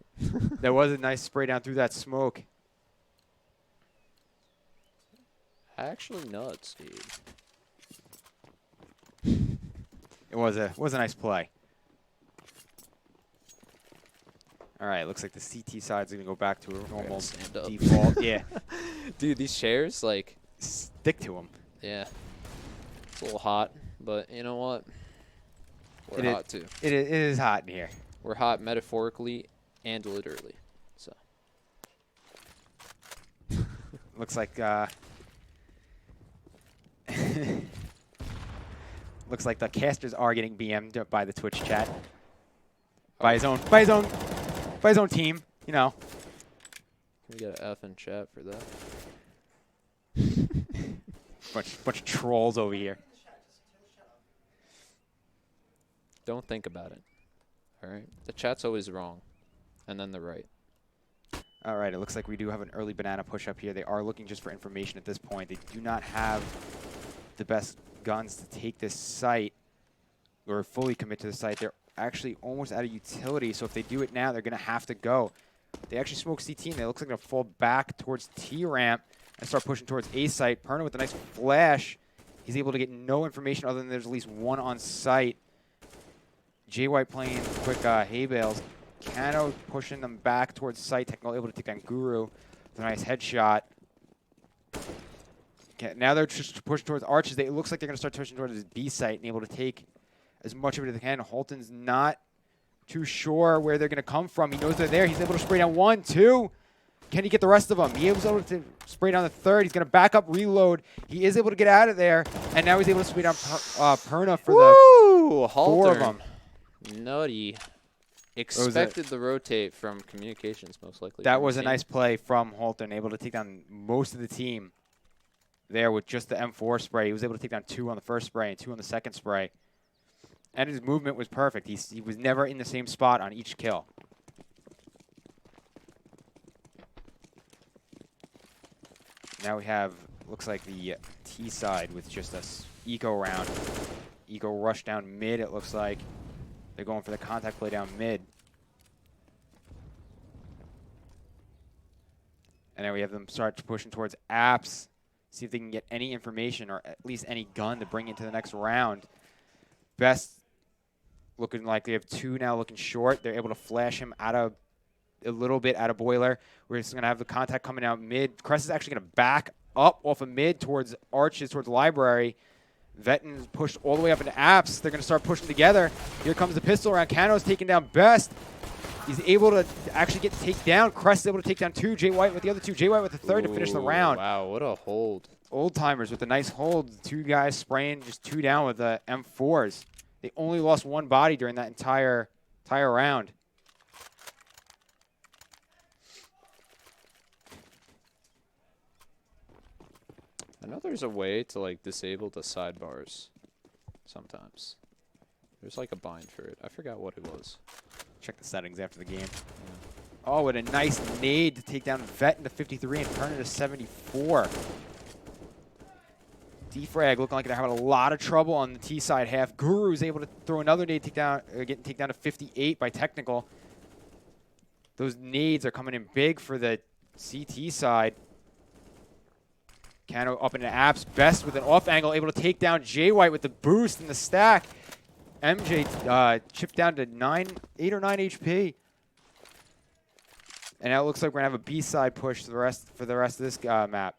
There was a nice spray down through that smoke. Actually nuts, dude. It was a nice play. All right, looks like the CT side's gonna go back to a normal stand up. default. Yeah, Dude, these chairs, like, stick to them. yeah, it's a little hot, but you know what? We're hot too. It is hot in here. We're hot metaphorically and literally. So Looks like looks like the casters are getting BM'd by the Twitch chat. By his own team, you know. Can we get an F in chat for that? Bunch of trolls over here. Don't think about it. All right? The chat's always wrong, and then they're right. All right, it looks like we do have an early banana push up here. They are looking just for information at this point. They do not have the best guns to take this site or fully commit to the site. They're actually almost out of utility, so if they do it now, they're going to have to go. They actually smoke CT, and they look like they're going to fall back towards T-ramp and start pushing towards A site. Perna with a nice flash. He's able to get no information other than there's at least one on site. jwhite playing quick hay bales. kaNo pushing them back towards site. teknikal able to take down Guru with a nice headshot. Okay, now they're just pushing towards arches. It looks like they're going to start pushing towards this B site and able to take as much of it as they can. HalterN's not too sure where they're going to come from. He knows they're there. He's able to spray down 1, 2. Can he get the rest of them? He was able to spray down the third. He's going to back up, reload. He is able to get out of there, and now he's able to spray down Perna for the 4 of them. Nutty. Expected the rotate from communications, most likely. That was a nice play from HalterN, able to take down most of the team there with just the M4 spray. He was able to take down 2 on the first spray and 2 on the second spray. And his movement was perfect. He was never in the same spot on each kill. Now we have, looks like the T side with just a eco round. Eco rush down mid, it looks like. They're going for the contact play down mid. And now we have them start pushing towards apps. See if they can get any information or at least any gun to bring into the next round. Best looking like they have 2 now looking short. They're able to flash him out of a little bit out of boiler. We're just going to have the contact coming out mid. Crest is actually going to back up off of mid towards arches, towards library. VetoN is pushed all the way up into apps. They're going to start pushing together. Here comes the pistol round. kaNo's taking down Best. He's able to actually get take down. Crest is able to take down 2. jwhite with the other 2. jwhite with the third to finish the round. Wow, what a hold. Old timers with a nice hold. 2 guys spraying just 2 down with the M4s. They only lost 1 body during that entire round. I know there's a way to like disable the sidebars sometimes. There's like a bind for it. I forgot what it was. Check the settings after the game. Yeah. Oh, what a nice nade to take down VetoN to 53 and Perna to 74. Defrag looking like they're having a lot of trouble on the T side half. Guru is able to throw another nade, take down to 58 by teknikal. Those nades are coming in big for the CT side. kaNo up into apps. Best with an off angle, able to take down jwhite with the boost and the stack. MJ chipped down to 8 or 9 HP. And now it looks like we're going to have a B side push for the rest of this map.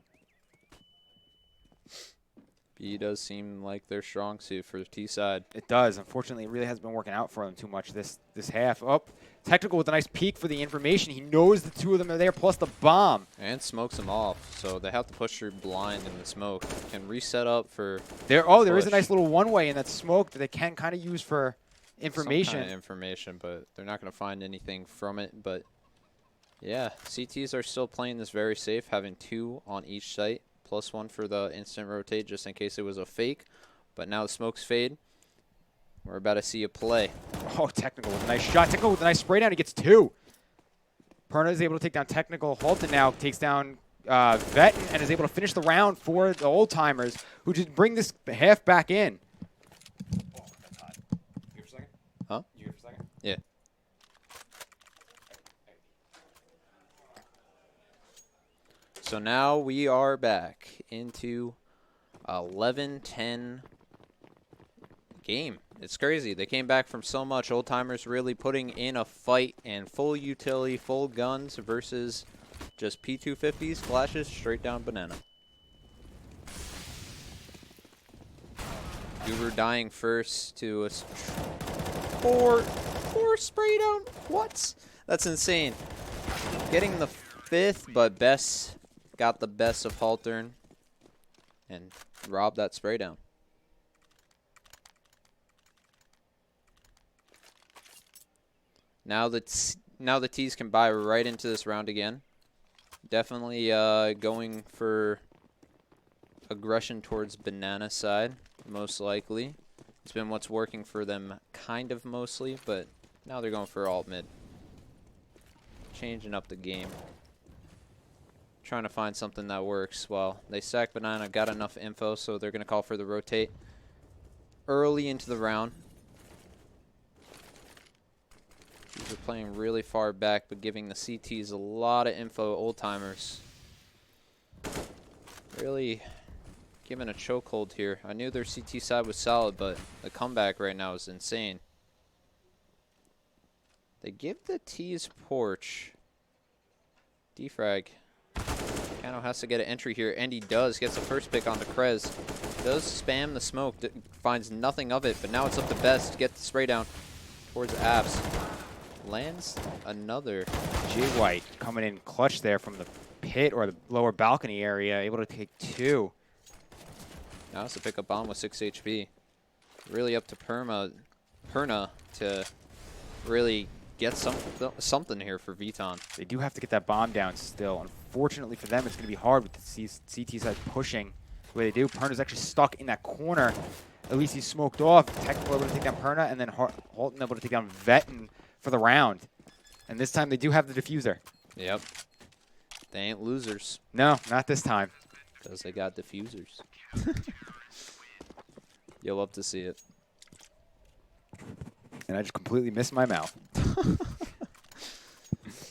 B does seem like their strong suit for the T side. It does. Unfortunately, it really hasn't been working out for them too much this half. Oh, teknikal with a nice peek for the information. He knows the 2 of them are there, plus the bomb. And smokes them off, so they have to push through blind in the smoke. Can reset up for there is a nice little one-way in that smoke that they can kind of use for information. Some kind of information, but they're not going to find anything from it. But, yeah, CTs are still playing this very safe, having 2 on each site. Plus 1 for the instant rotate just in case it was a fake. But now the smokes fade. We're about to see a play. Oh, teknikal with a nice shot. teknikal with a nice spray down. He gets 2. Perna is able to take down teknikal. HalterN now takes down VetoN and is able to finish the round for the old timers who just bring this half back in. Oh, that's hot. You here for a second? Huh? You here for a second? Yeah. So now we are back into 11-10 game. It's crazy. They came back from so much. Old timers really putting in a fight and full utility, full guns versus just P250s, flashes straight down banana. Guru dying first to a four spray down. What? That's insane. Getting the 5th, but Best got the best of HalterN and robbed that spray down. Now the T's can buy right into this round again. Definitely going for aggression towards banana side, most likely. It's been what's working for them kind of mostly, but now they're going for alt mid. Changing up the game. Trying to find something that works. Well, they stack banana, got enough info, so they're going to call for the rotate early into the round. These are playing really far back, but giving the CTs a lot of info, old timers. Really giving a chokehold here. I knew their CT side was solid, but the comeback right now is insane. They give the T's porch. Defrag. kaNo has to get an entry here, and he does. Gets the first pick on the Crez. Does spam the smoke, finds nothing of it, but now it's up to Best to get the spray down towards Abs. Lands another. jwhite coming in clutch there from the pit or the lower balcony area, able to take 2. Now it's a pickup bomb with 6 HP. Really up to perna to really get something here for VetoN. They do have to get that bomb down still. Unfortunately for them, it's going to be hard with the CT side pushing the way they do. Perna's actually stuck in that corner. At least he's smoked off. Teknikal able to take down Perna, and then HalterN able to take down VetoN for the round. And this time they do have the diffuser. Yep. They ain't losers. No, not this time. Because they got diffusers. You'll love to see it. And I just completely missed my mouth.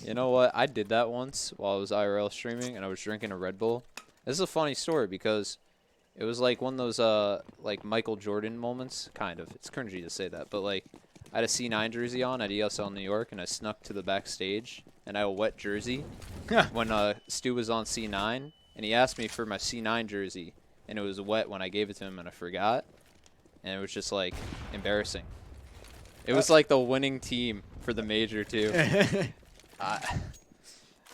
You know what? I did that once while I was IRL streaming, and I was drinking a Red Bull. This is a funny story because it was like one of those like Michael Jordan moments, kind of. It's cringy to say that, but like I had a C9 jersey on at ESL New York, and I snuck to the backstage, and I had a wet jersey when Stu was on C9, and he asked me for my C9 jersey, and it was wet when I gave it to him, and I forgot, and it was just like embarrassing. It was like the winning team for the major too.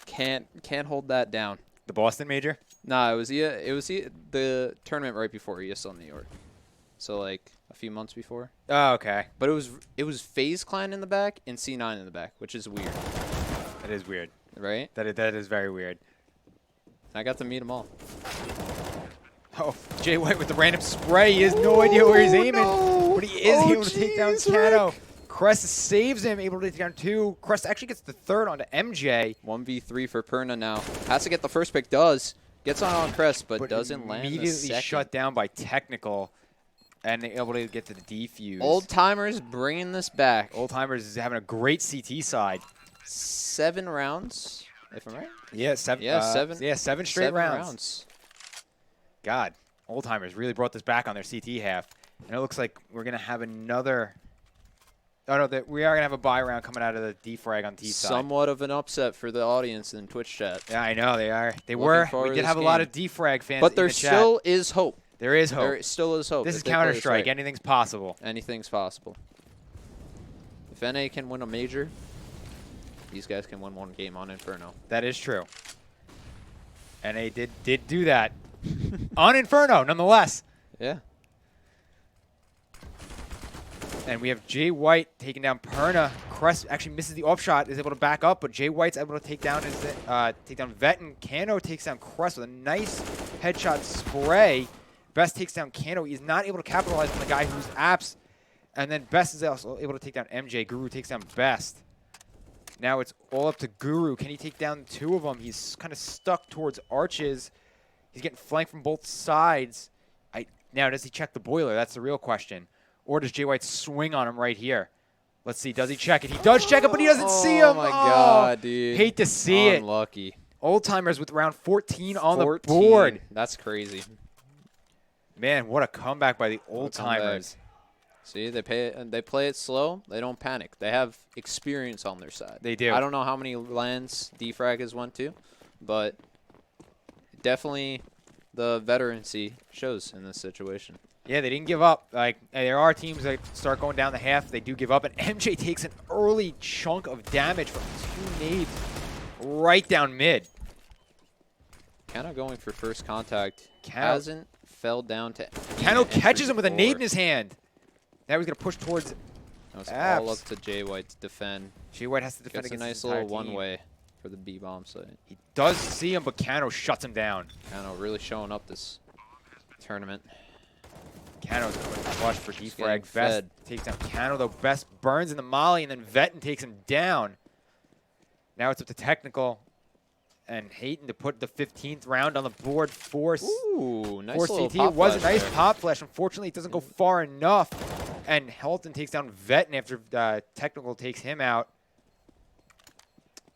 Can't hold that down. The Boston major? Nah, it was the tournament right before ESL New York. So like a few months before. Oh, okay. But it was FaZe Clan in the back and C9 in the back, which is weird. That is weird. Right? That is very weird. I got to meet them all. Oh, jwhite with the random spray. He has no idea where he's aiming. No. But he is able to take down kaNo. Crest saves him, able to take down 2. Crest actually gets the 3rd onto MJ. 1v3 for perna now. Has to get the first pick, does. Gets on Crest, but doesn't land the immediately second. shut down by Teknikal. And able to get to the defuse. Old timers bringing this back. Old timers is having a great CT side. 7 rounds, if I'm right. Yeah, 7. Yeah, 7. Yeah, 7 straight 7 rounds. God, old timers really brought this back on their CT half. And it looks like we're gonna have another. Oh no, we are gonna have a buy round coming out of the defrag on T side. Somewhat of an upset for the audience in Twitch chat. Yeah, I know they are. They Looking were. forward We to did have a this lot game. of defrag fans. But in there the chat. still is hope. There is hope. There still is hope. This is if they play Counter-Strike. right. Anything's possible. Anything's possible. If NA can win a major, these guys can win one game on Inferno. That is true. NA did do that on Inferno, nonetheless. Yeah. And we have jwhite taking down perna. Crest actually misses the off shot, is able to back up, but jwhite's able to take down VetoN. kaNo takes down Crest with a nice headshot spray. Best takes down kaNo. He's not able to capitalize on the guy who's apps. And then Best is also able to take down MJ. Guru takes down Best. Now it's all up to Guru. Can he take down 2 of them? He's kind of stuck towards arches. He's getting flanked from both sides. Now, does he check the boiler? That's the real question. Or does jwhite swing on him right here? Let's see. Does he check it? He does check it, but he doesn't see him. Oh, my God, dude. Hate to see it. Unlucky. Old timers with round 14 on the board. That's crazy. Man, what a comeback by the old timers. See, they play it slow. They don't panic. They have experience on their side. They do. I don't know how many lands Defrag has went to, but definitely the veterancy shows in this situation. Yeah, they didn't give up. Like, there are teams that start going down the half. They do give up, and MJ takes an early chunk of damage from 2 nades right down mid. kaNo going for first contact. kaNo Hasn't fell down to kaNo catches him with a nade in his hand. Now he's going to push towards That was Abs. all up to jwhite to defend. jwhite has to defend Gets a against nice his entire little team. one-way for the B-bomb site. He does see him, but kaNo shuts him down. kaNo really showing up this tournament. kaNo's coming clutch for getting Defrag. Best fed. takes down kaNo, though. Best burns in the molly, and then VetoN takes him down. Now it's up to Technical and Hayton to put the 15th round on the board for Ooh, nice for little CT. pop It was a flash nice there. pop flash. Unfortunately, it doesn't go far enough. And HalterN takes down VetoN after Technical takes him out.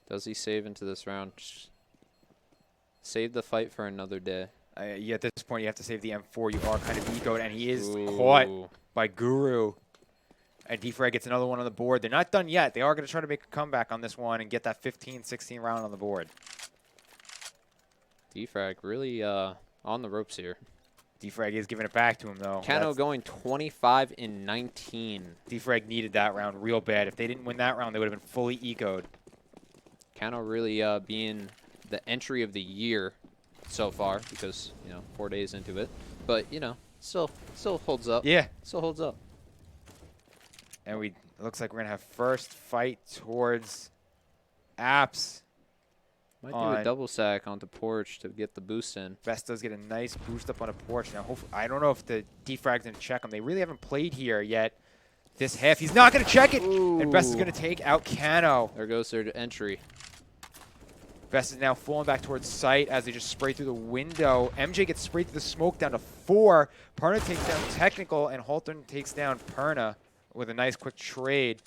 Does he save into this round? Save the fight for another day. Yeah, at this point, you have to save the M4. You are kind of ecoed, and he is caught by Guru. And Defrag gets another one on the board. They're not done yet. They are going to try to make a comeback on this one and get that 15-16 round on the board. Defrag really on the ropes here. Defrag is giving it back to him, though. kaNo going 25-19. Defrag needed that round real bad. If they didn't win that round, they would have been fully ecoed. kaNo really being the entry of the year so far because, 4 days into it. But, still holds up. Yeah. Still holds up. And it looks like we're going to have first fight towards Apps. Might do a double sack onto Porch to get the boost in. Best does get a nice boost up on a Porch. Now, I don't know if the Defrag's going to check him. They really haven't played here yet this half. He's not going to check it. Ooh. And Best is going to take out kaNo. There goes their entry. Best is now falling back towards site as they just spray through the window. MJ gets sprayed through the smoke down to 4. Perna takes down Technical, and HalterN takes down Perna with a nice quick trade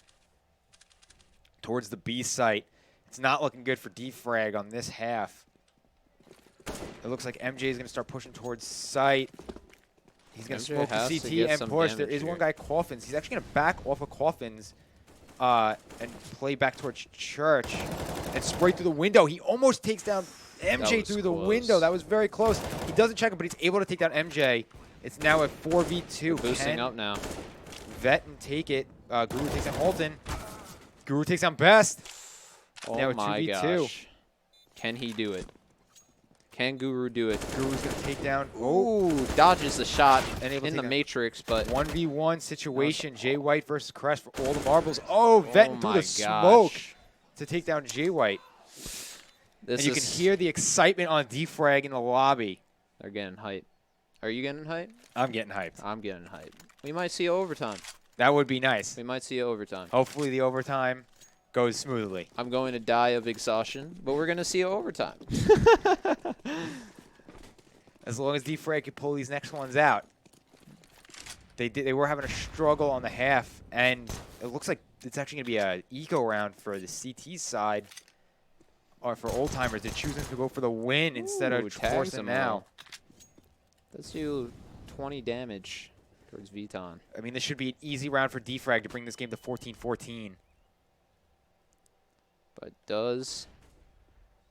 towards the B site. It's not looking good for Defrag on this half. It looks like MJ is going to start pushing towards site. He's going to smoke the CT and push. There is one guy, Coffins. He's actually going to back off of Coffins and play back towards Church and spray through the window. He almost takes down MJ through the window. That was very close. He doesn't check it, but he's able to take down MJ. It's now a 4v2. Boosting up now. VetoN take it. Guru takes down HalterN. Guru takes down Best. Oh now a my 2v2. gosh. Can he do it? Can Guru do it? Guru's going to take down. Ooh, dodges the shot And able to in take the down matrix, but 1v1 situation. jwhite versus Crespo for all the marbles. Oh, VetoN through the smoke to take down jwhite. And you can hear the excitement on Defrag in the lobby. They're getting hype. Are you getting hype? I'm getting hyped. I'm getting hype. We might see overtime. That would be nice. We might see overtime. Hopefully the overtime goes smoothly. I'm going to die of exhaustion, but we're going to see overtime. As long as Defrag can pull these next ones out. They were having a struggle on the half, and it looks like it's actually going to be an eco round for the CT side, or for old timers. They're choosing to go for the win instead of forcing now. Let's do 20 damage towards VetoN. I mean, this should be an easy round for Defrag to bring this game to 14-14. But does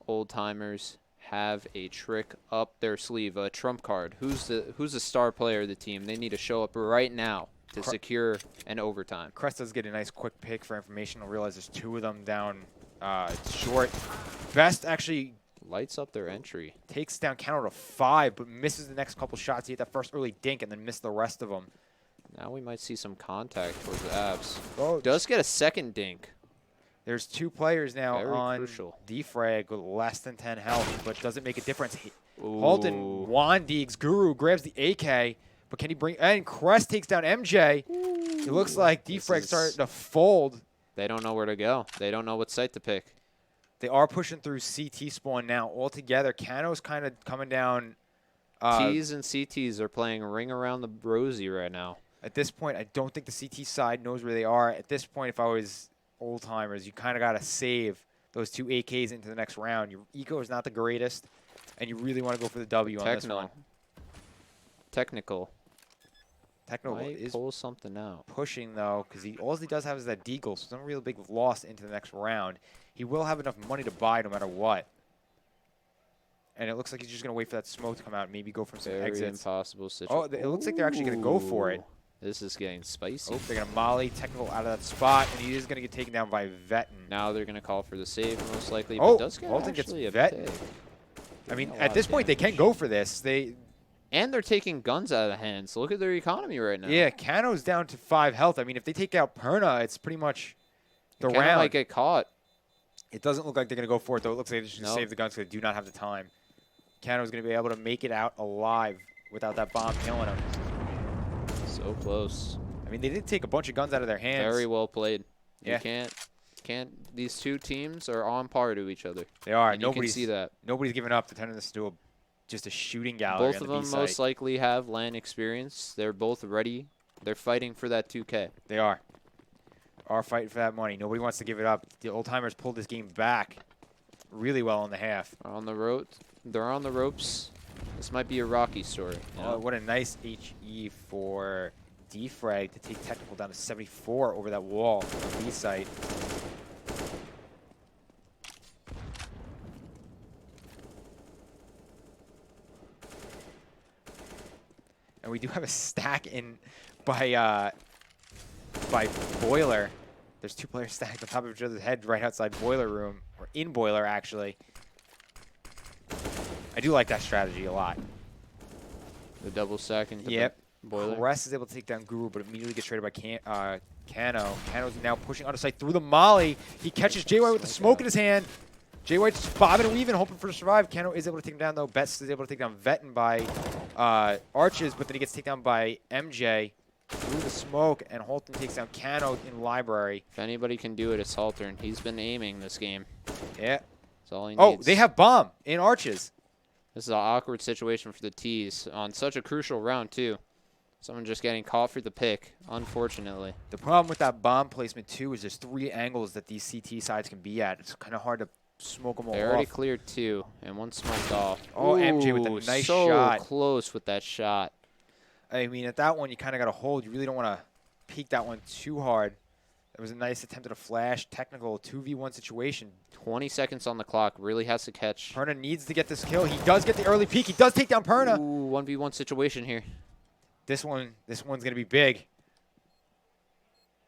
old timers have a trick up their sleeve, a trump card? Who's the star player of the team? They need to show up right now to secure an overtime. Crest does get a nice quick pick for information. I'll realize there's 2 of them down short. Best actually Lights up their entry. takes down kaNo to 5, but misses the next couple shots. He hit that first early dink and then missed the rest of them. Now we might see some contact towards the abs. Oh, Does get a second dink. there's 2 players now Very on crucial. Defrag with less than 10 health, but doesn't make a difference. Ooh. HalterN Wandeeks. Guru grabs the AK, but can he bring... And Crest takes down MJ. It looks like Defrag starting to fold. They don't know where to go. They don't know what site to pick. They are pushing through CT spawn now. Altogether, kaNo's kind of coming down. T's and CTs are playing ring around the rosy right now. At this point, I don't think the CT side knows where they are. At this point, if I was old timers, you kind of got to save those 2 AKs into the next round. Your eco is not the greatest, and you really want to go for the W on this one. Technical. Teknikal Might is pull something out. pushing, though, because all he does have is that deagle, so it's not real big loss into the next round. He will have enough money to buy no matter what. And it looks like he's just going to wait for that smoke to come out and maybe go for some Very exits. impossible Oh, situation. it looks like they're actually going to go for it. This is getting spicy. Oh, they're going to molly Teknikal out of that spot, and he is going to get taken down by VetoN. Now they're going to call for the save, most likely. Oh, but does get HalterN gets actually a VetoN. pick. I mean, Doing a at lot this of point, they can damage. go for this. And they're taking guns out of the hands. Look at their economy right now. Yeah, kaNo's down to 5 health. I mean, if they take out perna, it's pretty much the Kinda round. might get caught. It doesn't look like they're going to go for it, though. It looks like they're just going to Nope. save the guns because they do not have the time. kaNo's going to be able to make it out alive without that bomb killing him. So close. I mean, they did take a bunch of guns out of their hands. Very well played. Yeah. You can't. These two teams are on par to each other. They are. And you can see that. Nobody's giving up. They're turning this into just a shooting gallery. Both on of the them B site. most likely have LAN experience. They're both ready. They're fighting for that 2K. They are fighting for that money. Nobody wants to give it up. The old timers pulled this game back really well in the half. On the road. They're on the ropes. This might be a rocky story. You know? Oh, what a nice HE for Defrag to take Teknikal down to 74 over that wall on the B site. And we do have a stack in by Boiler. There's 2 players stacked on top of each other's head right outside Boiler room, or in Boiler actually. I do like that strategy a lot. The double stack into Yep. the boiler. Crest is able to take down Guru, but immediately gets traded by kaNo. kaNo's now pushing out of sight through the molly. He catches jwhite with the smoke in his hand. jwhite's just bobbing and weaving, hoping for the survive. kaNo is able to take him down, though. Best is able to take down VetoN by Arches, but then he gets taken down by emjay through the smoke, and HalterN takes down kaNo in library. If anybody can do it, it's HalterN. He's been aiming this game. Yeah. That's all he needs. Oh, they have bomb in Arches. This is an awkward situation for the T's on such a crucial round, too. Someone just getting caught for the pick, unfortunately. The problem with that bomb placement, too, is there's 3 angles that these CT sides can be at. It's kind of hard to smoke them all They already off. cleared 2, and 1 smoked off. Oh, MJ with a Ooh, nice so shot. close with that shot. I mean, at that one, you kind of got to hold. You really don't want to peek that one too hard. It was a nice attempt at a flash. Teknikal 2v1 situation. 20 seconds on the clock. Really has to catch. Perna needs to get this kill. He does get the early peek. He does take down Perna. Ooh, 1v1 situation here. This one's going to be big.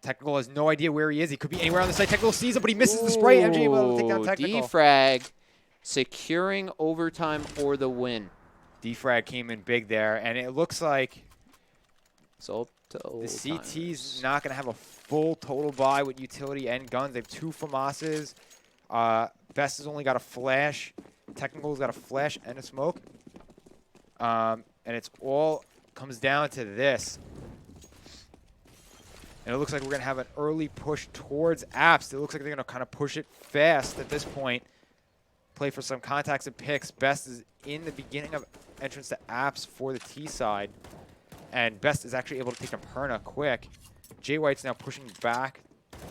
Teknikal has no idea where he is. He could be anywhere on the site. Teknikal sees him, but he misses the spray. MJ able to take down Teknikal. Defrag securing overtime for the win. Defrag came in big there, and it looks like So to the CT's not going to have a full total buy with utility and guns. They have 2 FAMASs. Best has only got a flash. Teknikal's got a flash and a smoke. And it's all comes down to this. And it looks like we're going to have an early push towards apps. It looks like they're going to kind of push it fast at this point. Play for some contacts and picks. Best is in the beginning of entrance to apps for the T side. And Best is actually able to take a Perna quick. jwhite's now pushing back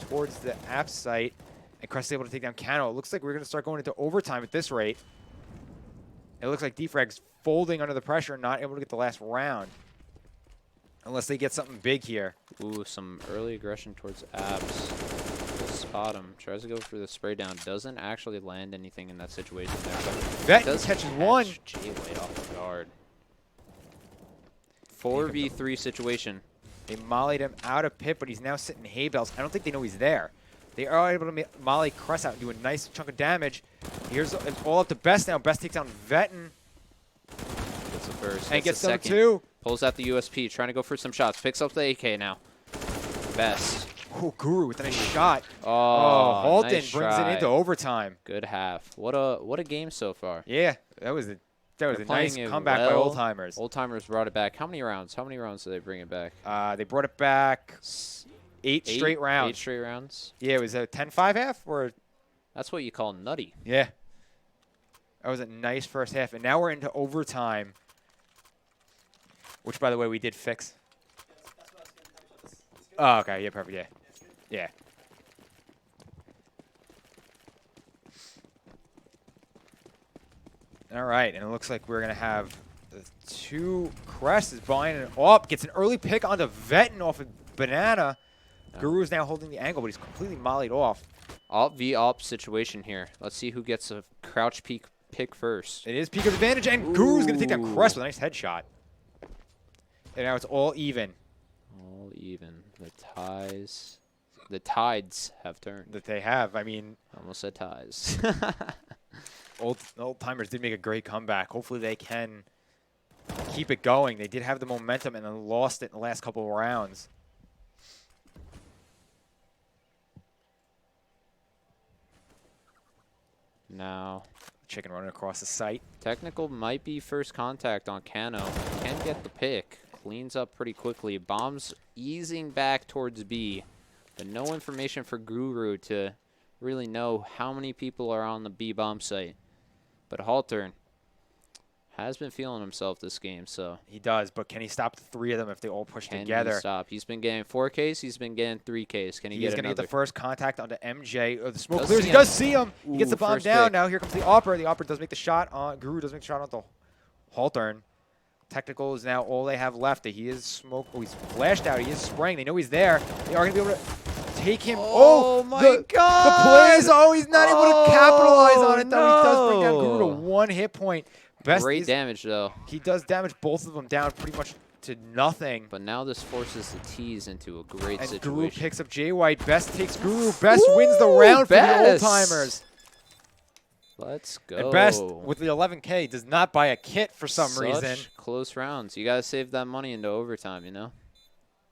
towards the app site. And Crest is able to take down kaNo. It looks like we're going to start going into overtime at this rate. It looks like Defrag's folding under the pressure and not able to get the last round. Unless they get something big here. Ooh, some early aggression towards abs. Just spot him. Tries to go for the spray down. Doesn't actually land anything in that situation there. But VetoN does catches one. jwhite off the guard. 4v3 situation. They mollied him out of pit, but he's now sitting hay bales. I don't think they know he's there. They are able to molly Crest out and do a nice chunk of damage. It's all up to Best now. Best takes down VetoN. Gets the first. And gets the them second. too. Pulls out the USP. Trying to go for some shots. Picks up the AK now. Best. Oh, Guru with a nice shot. Oh, HalterN nice brings try. it into overtime. Good half. What a game so far. Yeah, that was a nice playing it comeback by well. Old Timers. Old Timers brought it back. How many rounds? How many rounds did they bring it back? They brought it back 8 straight rounds. 8 straight rounds. Yeah, it was a 10-5 half, or That's what you call nutty. yeah. That was a nice first half, and now we're into overtime, which, by the way, we did fix. Oh, okay, yeah, perfect, yeah, yeah. All right, and it looks like we're gonna have the to Crest is buying it up. Gets an early pick onto VetoN off of Banana. Yeah. Guru is now holding the angle, but he's completely mollied off. Alt v op situation here. Let's see who gets a crouch peek pick first. It is peak of advantage, and Guru's going to take down Ooh. Crest with a nice headshot. And now it's all even. All even. The tides have turned. That they have. I mean, Almost said ties. old timers did make a great comeback. Hopefully they can keep it going. They did have the momentum and then lost it in the last couple of rounds. Now, Chicken running across the site. Technical might be first contact on kaNo. Can get the pick. Cleans up pretty quickly. Bombs easing back towards B. But no information for Guru to really know how many people are on the B bomb site. But HalterN has been feeling himself this game, so. He does, but can he stop the three of them if they all push Can together? he stop? He's been getting 4Ks. He's been getting 3Ks. Can he He's get going to another? get the first contact onto MJ. The smoke Does clears. see He him. does see him. He gets the Ooh, bomb first down. pick. Now here comes the Opera. The Opera does make the shot on. Guru does make the shot onto HalterN. Technical is now all they have left. He is smoke. Oh, he's flashed out. He is spraying. They know he's there. They are going to be able to take him. Oh my God. The plays. Oh, he's not able to capitalize on it, though. He does bring down Guru to no. 1 hit point. Best Great is, damage, though. He does damage both of them down pretty much to nothing. But now this forces the T's into a great And situation. Guru picks up jwhite. Best takes Guru. Best wins the round for the old timers. Let's go. And Best, with the 11K, does not buy a kit for some Such reason. close rounds. You got to save that money into overtime, you know?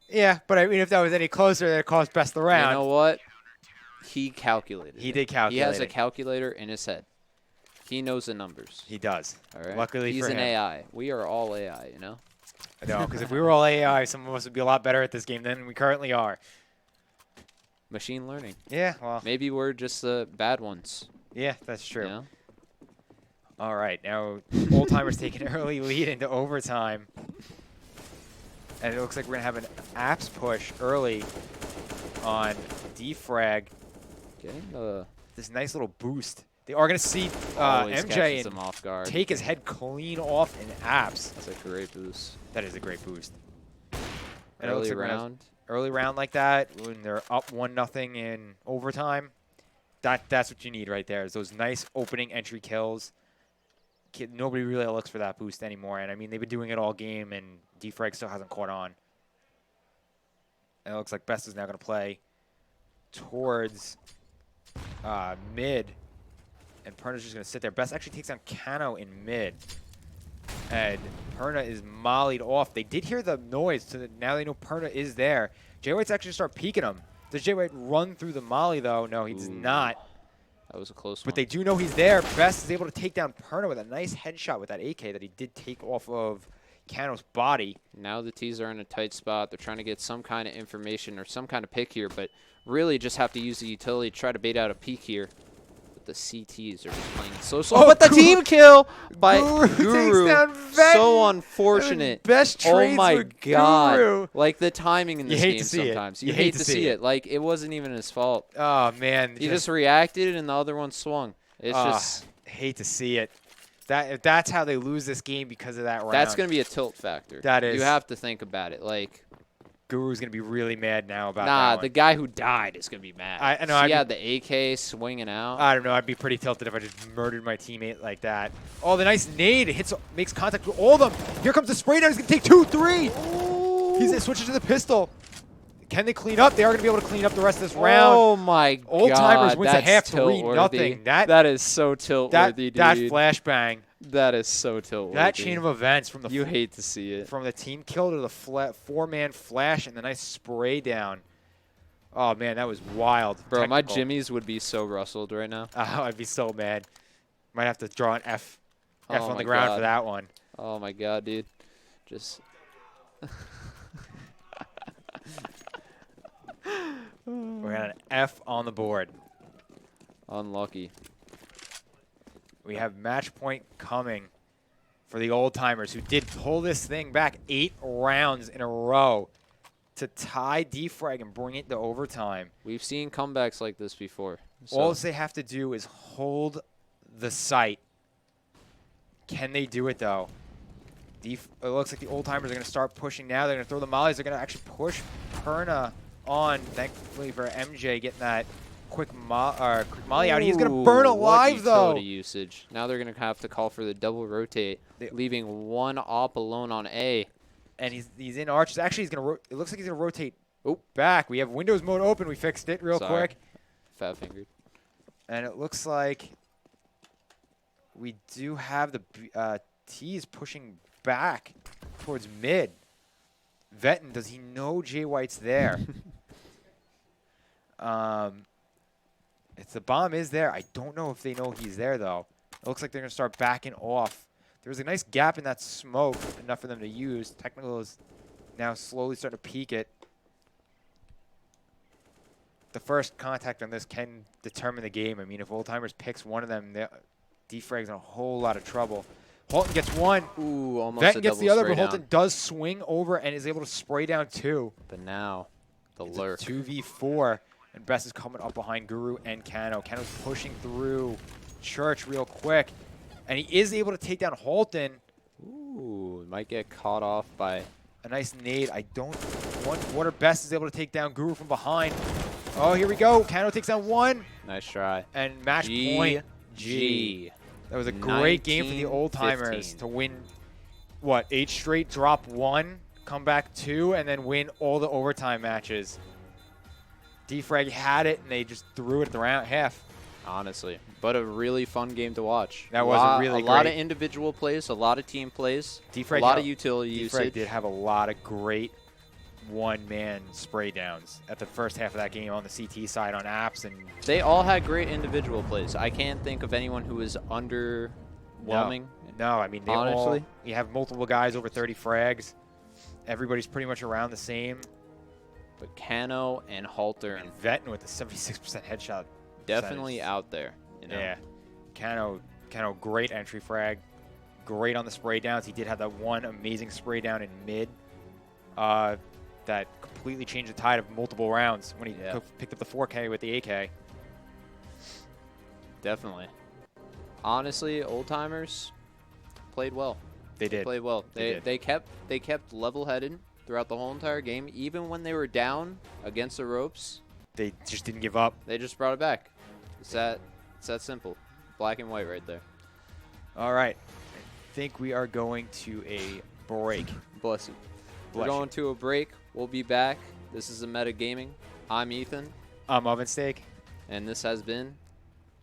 Yeah, but I mean, if that was any closer, that cost Best the round. You know what? He calculated. He it. did calculate. He has a it. calculator in his head. He knows the numbers. He does. All right. Luckily He's for an him. AI. We are all AI, you know? No, because if we were all AI, some of us would be a lot better at this game than we currently are. Machine learning. Yeah, well, Maybe we're just the bad ones. yeah, that's true. You know? All right, now old timers take an early lead into overtime. And it looks like we're going to have an apps push early on Defrag. Getting the This nice little boost. They are going to see always MJ catches and him off guard. take his head clean off in apps. That's a great boost. That is a great boost. And it looks Early like we're gonna have round. early round like that, when they're up 1-0 in overtime, that's what you need right there, is those nice opening entry kills. Nobody really looks for that boost anymore, and I mean, they've been doing it all game, and Defrag still hasn't caught on. And it looks like Best is now going to play towards mid, and Perna's just going to sit there. Best actually takes down kaNo in mid, and Perna is mollied off. They did hear the noise, so that now they know Perna is there. jwhite's actually start peeking him. Does jwhite run through the molly, though? No, he does not. That was a close one. But they do know he's there. Best is able to take down Perna with a nice headshot with that AK that he did take off of kaNo's body. Now the T's are in a tight spot. They're trying to get some kind of information or some kind of pick here, but really just have to use the utility to try to bait out a peek here. But the CTs are just playing so slow. Oh, But the Guru- team kill by Guru Guru. takes down VetoN. So unfortunate. Best Oh trades my with God. Guru. Like the timing in You this hate game to see it. sometimes. You You hate to see it. Like it wasn't even his fault. Oh, man. He just reacted and the other one swung. It's just hate to see it. That's how they lose this game because of that round. that's going to be a tilt factor. That is. You have to think about it. Like Guru's going to be really mad now about nah, that the one. guy who died is going to be mad. I know, He I'd had the AK swinging out. I don't know. I'd be pretty tilted if I just murdered my teammate like that. Oh, the nice nade makes contact with all of them. Here comes the spray down. He's going to take 2-3. He switches to the pistol. Can they clean up? They are going to be able to clean up the rest of this round. Oh my God. Old Timers wins a that's half tilt-worthy. 3-0. That is so tilt-worthy, dude. That flashbang. That is so tilt-worthy. That chain of events from the You hate to see it. from the team kill to the four-man flash and the nice spray down. Oh man, that was wild. Bro, my Technical. jimmies would be so rustled right now. Oh, I'd be so mad. Might have to draw an F Oh on my the ground God. for that one. Oh my God, dude. Just We're at an F on the board. unlucky. We have match point coming for the old timers who did pull this thing back 8 rounds in a row to tie Defrag and bring it to overtime. We've seen comebacks like this before. So All they have to do is hold the site. Can they do it though? It looks like the old timers are going to start pushing now. They're going to throw the mollies. They're going to actually push perna on. Thankfully for MJ getting that quick molly out. He's going to burn alive, though. Utility usage. Now they're going to have to call for the double rotate, leaving one op alone on A. And he's in arches. Actually, he's going to. It looks like he's going to rotate back. We have Windows mode open. We fixed it real quick. Fat fingered. And it looks like we do have the T's pushing back towards mid. VetoN, does he know jwhite's there? It's the bomb is there. I don't know if they know he's there, though. It looks like they're going to start backing off. There was a nice gap in that smoke, enough for them to use. Teknikal is now slowly starting to peek it. The first contact on this can determine the game. I mean, if Old Timers picks one of them, Defrag's in a whole lot of trouble. HalterN gets one. Ooh, almost VetoN a gets the double other, but spray HalterN does swing over and is able to spray down two. But now, the It's lurk. a 2v4, and Best is coming up behind Guru and kaNo. kaNo's pushing through Church real quick, and he is able to take down HalterN. Ooh, might get caught off by A nice nade. I don't want Water. Best is able to take down Guru from behind. Oh, here we go. kaNo takes down one. nice try. And match point. G. That was a great game for the Old Timers 19-15. to win, what, 8 straight, drop 1, come back 2, and then win all the overtime matches. Defrag had it, and they just threw it at the round half. Honestly, but a really fun game to watch. That was a really lot of great- individual plays, a lot of team plays, Defrag a lot had- of utility Defrag usage. did have a lot of great one-man spray downs at the first half of that game on the CT side on apps, and They all had great individual plays. I can't think of anyone who was underwhelming. no, I mean, they Honestly. all, you have multiple guys over 30 frags. Everybody's pretty much around the same. But kaNo and HalterN And VetoN with a 76% headshot. definitely percentage. out there. You know? Yeah. kaNo, great entry frag. Great on the spray downs. He did have that one amazing spray down in mid that completely changed the tide of multiple rounds when he picked up the 4K with the AK. Definitely. Honestly, Old Timers played well. They did. Played well. They They kept level-headed throughout the whole entire game. Even when they were down against the ropes, They just didn't give up. they just brought it back. It's that simple. Black and white right there. All right. I think we are going to a break. Bless you. We're Bless you. going to a break. We'll be back. This is the Meta Gaming. I'm Ethan, I'm Oven Steak. and this has been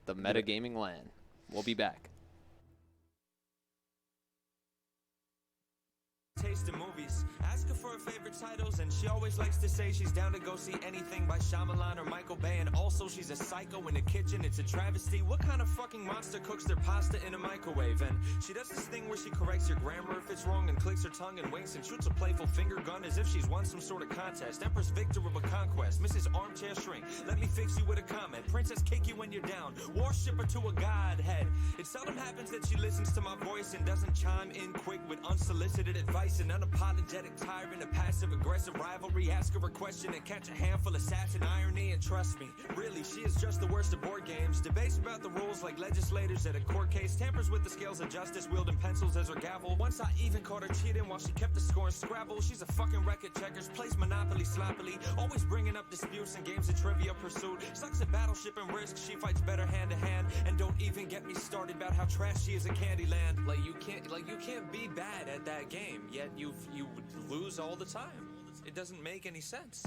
the Meta Gaming LAN. We'll be back. Taste of movies. Ask her for her favorite titles, and she always likes to say she's down to go see anything by Shyamalan or Michael Bay. And also, she's a psycho in the kitchen. It's a travesty. What kind of fucking monster cooks their pasta in a microwave? And she does this thing where she corrects your grammar if it's wrong, and clicks her tongue and winks and shoots a playful finger gun as if she's won some sort of contest. Empress victor of a conquest. Mrs. Armchair Shrink. Let me fix you with a comment. Princess kick you when you're down. Worship her to a godhead. It seldom happens that she listens to my voice and doesn't chime in quick with unsolicited advice. An unapologetic tyrant, a passive-aggressive rivalry. Ask her a question and catch a handful of sass and irony. And trust me, really, she is just the worst of board games. Debates about the rules like legislators at a court case. Tampers with the scales of justice, wielding pencils as her gavel. Once I even caught her cheating while she kept the score in Scrabble. She's a fucking wreck at checkers, plays Monopoly sloppily. Always bringing up disputes and games of Trivia Pursuit. Sucks at Battleship and Risk, she fights better hand-to-hand. And don't even get me started about how trash she is at Candyland. Like you can't be bad at that game, yet you would lose all the time. It doesn't make any sense.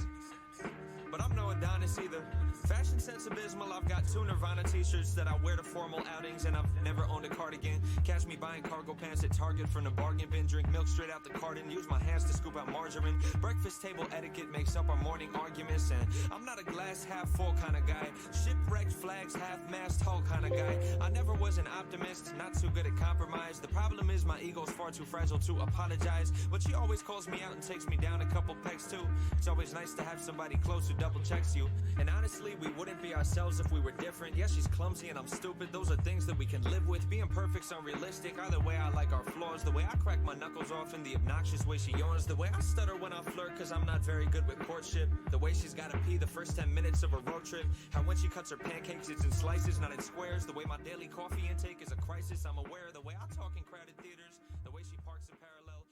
But I'm no Adonis either. Fashion sense abysmal. I've got 2 Nirvana t-shirts that I wear to formal outings, and I've never owned a cardigan. Catch me buying cargo pants at Target from the bargain bin. Drink milk straight out the carton. Use my hands to scoop out margarine. Breakfast table etiquette makes up our morning arguments, and I'm not a glass half full kind of guy. Shipwrecked flags half-mast hull kind of guy. I never was an optimist, not too good at compromise. The problem is my ego's far too fragile to apologize. But she always calls me out and takes me down a couple pegs too. It's always nice to have somebody close who double checks you. And honestly, we wouldn't be ourselves if we were different. Yeah, she's clumsy and I'm stupid. Those are things that we can live with. Being perfect's unrealistic. Either way, I like our flaws. The way I crack my knuckles off in the obnoxious way she yawns. The way I stutter when I flirt cause I'm not very good with courtship. The way she's gotta pee the first 10 minutes of a road trip. How when she cuts her pancakes it's in slices, not in squares. The way my daily coffee intake is a crisis, I'm aware. The way I talk in crowded theaters. The way she parks in parallel.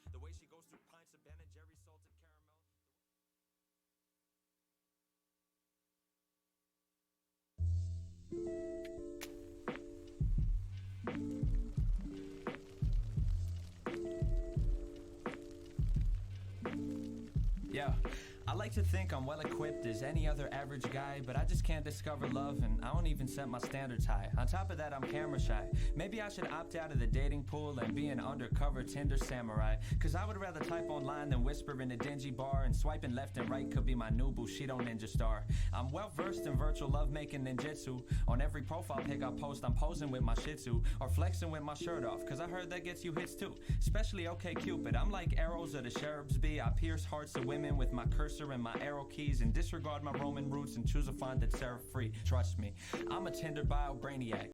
I like to think I'm well equipped as any other average guy, but I just can't discover love, and I don't even set my standards high. On top of that, I'm camera shy. Maybe I should opt out of the dating pool and be an undercover Tinder samurai, cause I would rather type online than whisper in a dingy bar, and swiping left and right could be my new Bushido ninja star. I'm well versed in virtual lovemaking ninjutsu. On every profile pic I post, I'm posing with my shih tzu, or flexing with my shirt off, cause I heard that gets you hits too. Especially OK Cupid, I'm like arrows of the cherubs be. I pierce hearts of women with my cursor and my arrow keys, and disregard my Roman roots and choose a font that's serif free. Trust me, I'm a Tinder bio brainiac.